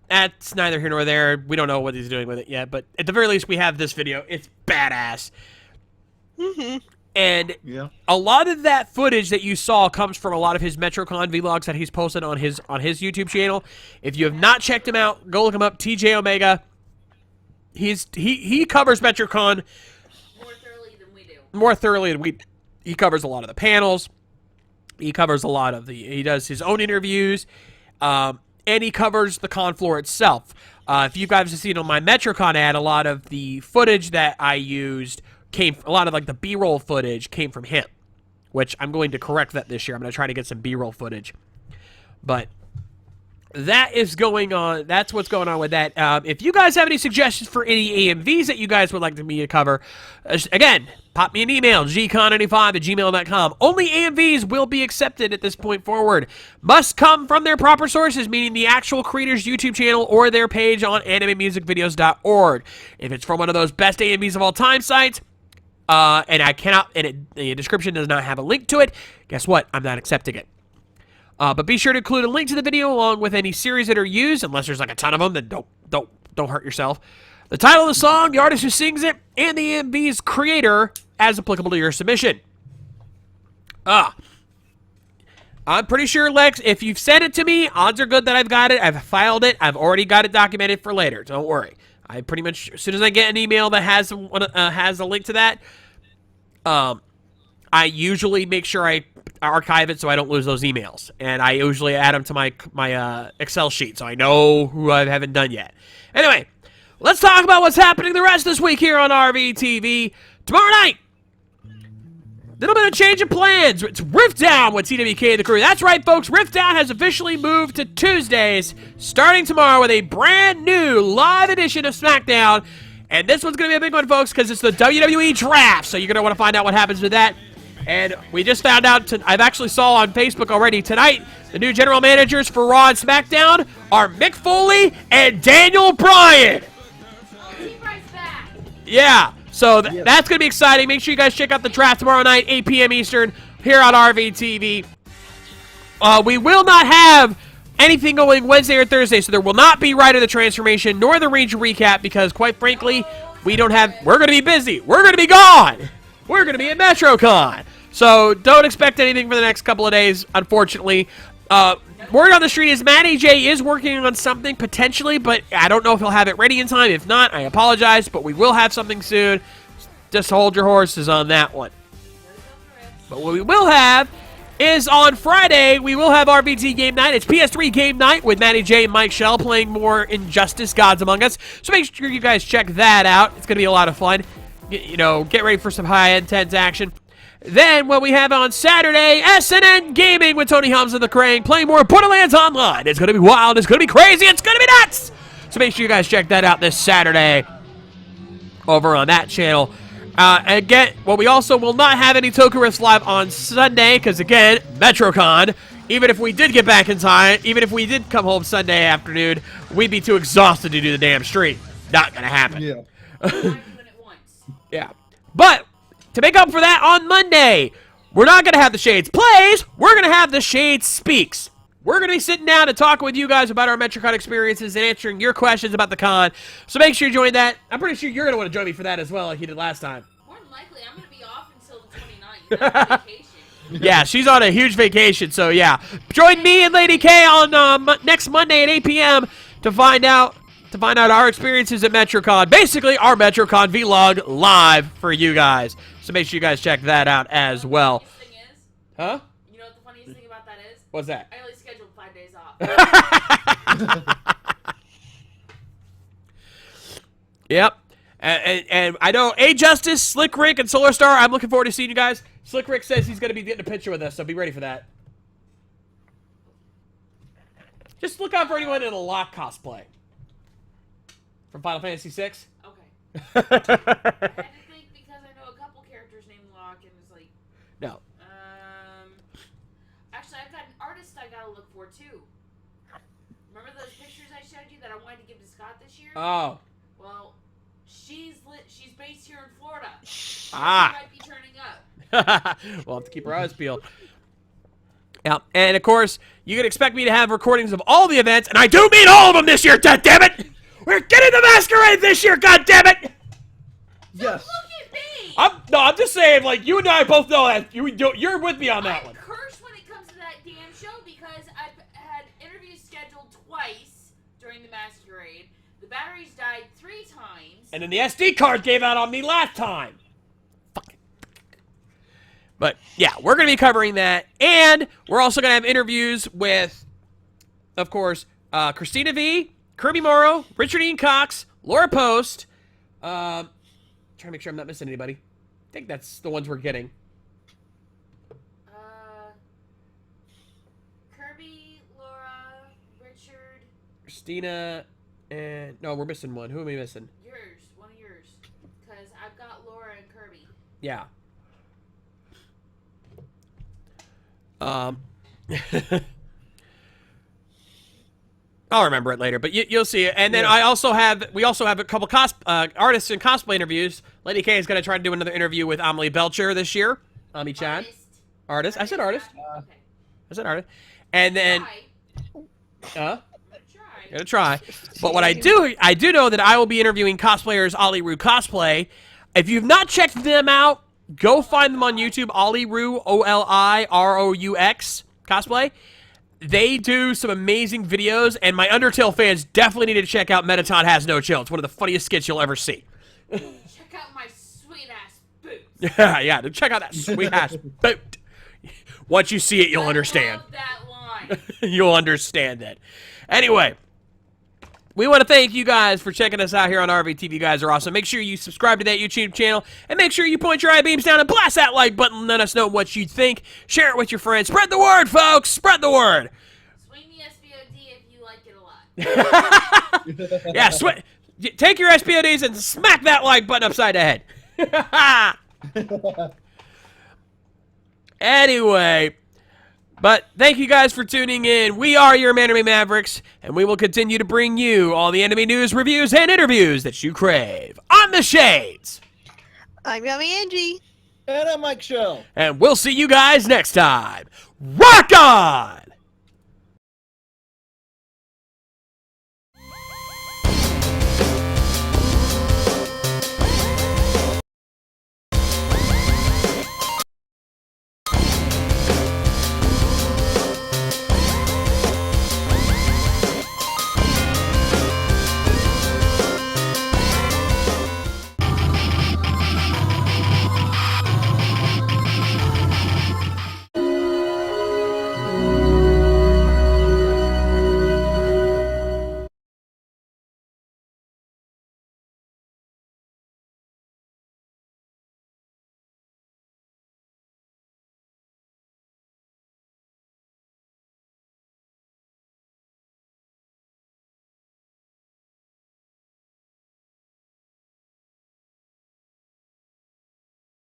that's neither here nor there. We don't know what he's doing with it yet, but at the very least, we have this video. It's badass. And a lot of that footage that you saw comes from a lot of his MetroCon vlogs that he's posted on his YouTube channel. If you have not checked him out, go look him up. TJ Omega. He covers MetroCon more thoroughly than we do. More thoroughly than we. He covers a lot of the panels. He covers a lot of he does his own interviews, and he covers the con floor itself. If you guys have seen on my MetroCon ad, a lot of the footage that I used a lot of like the B-roll footage came from him, which I'm going to correct that this year. I'm going to try to get some B-roll footage, but that is going on. That's what's going on with that. If you guys have any suggestions for any AMVs that you guys would like me to cover, again, pop me an email, gcon95@gmail.com. Only AMVs will be accepted at this point forward. Must come from their proper sources, meaning the actual creator's YouTube channel or their page on animemusicvideos.org. If it's from one of those best AMVs of all time sites, and the description does not have a link to it, guess what? I'm not accepting it. But be sure to include a link to the video along with any series that are used, unless there's like a ton of them, then don't hurt yourself. The title of the song, the artist who sings it, and the AMV's creator as applicable to your submission. I'm pretty sure, Lex, if you've sent it to me, odds are good that I've got it. I've filed it. I've already got it documented for later. Don't worry. I pretty much, as soon as I get an email that has a link to that, I usually make sure I archive it so I don't lose those emails, and I usually add them to my Excel sheet so I know who I haven't done yet. Anyway, let's talk about what's happening the rest of this week here on RVTV. Tomorrow night, little bit of change of plans. It's Rift Down with TWK and the crew. That's right, folks. Rift Down has officially moved to Tuesdays, starting tomorrow with a brand new live edition of SmackDown. And this one's going to be a big one, folks, because it's the WWE Draft. So you're going to want to find out what happens with that. And we just found out, I've actually saw on Facebook already tonight, the new general managers for Raw and SmackDown are Mick Foley and Daniel Bryan. Yeah. So that's going to be exciting. Make sure you guys check out the draft tomorrow night, 8 p.m. Eastern, here on RVTV. We will not have anything going Wednesday or Thursday, so there will not be Ride of the Transformation nor the Ranger recap because, quite frankly, we're going to be busy. We're going to be gone. We're going to be at MetroCon. So don't expect anything for the next couple of days, unfortunately. Word on the street is Matty J is working on something potentially, but I don't know if he'll have it ready in time. If not, I apologize, but we will have something soon. Just hold your horses on that one. But what we will have is on Friday, we will have RBT Game Night. It's PS3 Game Night with Matty J and Mikshel playing more Injustice Gods Among Us. So make sure you guys check that out. It's going to be a lot of fun. Get ready for some high-intense action. Then, what we have on Saturday, SNN Gaming with Tony Helms and the Crane playing more Borderlands Online. It's going to be wild. It's going to be crazy. It's going to be nuts. So make sure you guys check that out this Saturday over on that channel. Again, we also will not have any Toku Riffs live on Sunday because, again, MetroCon. Even if we did get back in time, even if we did come home Sunday afternoon, we'd be too exhausted to do the damn stream. Not going to happen. Yeah. Yeah. But to make up for that, on Monday, we're not going to have the Shades Plays. We're going to have the Shades Speaks. We're going to be sitting down and talking with you guys about our MetroCon experiences and answering your questions about the con. So make sure you join that. I'm pretty sure you're going to want to join me for that as well, like you did last time. More than likely, I'm going to be off until the 29th. I'm on vacation. Yeah, she's on a huge vacation, so yeah. Join me and Lady K on next Monday at 8 p.m. to find out our experiences at MetroCon. Basically, our MetroCon vlog live for you guys. So make sure you guys check that out as well. Huh? You know what the funniest thing about that is? What's that? I only scheduled 5 days off. Yep. And I know A-Justice, Slick Rick, and Solar Star, I'm looking forward to seeing you guys. Slick Rick says he's going to be getting a picture with us, so be ready for that. Just look out for anyone in a Lock cosplay. From Final Fantasy VI? Okay. I had to think because I know a couple characters named Locke, and it's like... No. Actually, I've got an artist I gotta look for, too. Remember those pictures I showed you that I wanted to give to Scott this year? Oh. Well, she's based here in Florida. Ah. She might be turning up. We'll have to keep our eyes peeled. Yeah, and of course, you can expect me to have recordings of all the events, and I do mean all of them this year, goddammit! We're getting the Masquerade this year, goddammit! Yes. Look at me! I'm just saying, like, you and I both know that. You're with me on that I one. curse when it comes to that damn show because I've had interviews scheduled twice during the Masquerade. The batteries died 3 times. And then the SD card gave out on me last time. Fuck. But, yeah, we're going to be covering that. And we're also going to have interviews with, of course, Christina V, Kirby Morrow, Richard Ian Cox, Laura Post. Trying to make sure I'm not missing anybody. I think that's the ones we're getting. Kirby, Laura, Richard. Christina, and... No, we're missing one. Who am I missing? Yours. One of yours. Because I've got Laura and Kirby. Yeah. I'll remember it later, but you'll see it. And then we also have a couple artists and cosplay interviews. Lady K is going to try to do another interview with Amelie Belcher this year. Ami-chan. Artist. I said artist. Okay. I said artist. And then... Try. Gonna try. But what I do know that I will be interviewing cosplayers Ollie-Roo Cosplay. If you've not checked them out, go find them on YouTube. Ollie-Roo, OLIROUX Cosplay. They do some amazing videos, and my Undertale fans definitely need to check out Mettaton Has No Chill. It's one of the funniest skits you'll ever see. Check out my sweet-ass boots. Yeah, check out that sweet-ass boot. Once you see it, you'll understand. I love that line. You'll understand it. Anyway, we want to thank you guys for checking us out here on RVTV. You guys are awesome. Make sure you subscribe to that YouTube channel, and make sure you point your I-beams down and blast that like button and let us know what you think. Share it with your friends. Spread the word, folks. Spread the word. Swing the SBOD if you like it a lot. Yeah, take your SPODs and smack that like button upside the head. Anyway, but thank you guys for tuning in. We are your Anime Mavericks, and we will continue to bring you all the anime news, reviews, and interviews that you crave. On the Shades! I'm YamiAngie. And I'm Mikshel. And we'll see you guys next time. Rock on!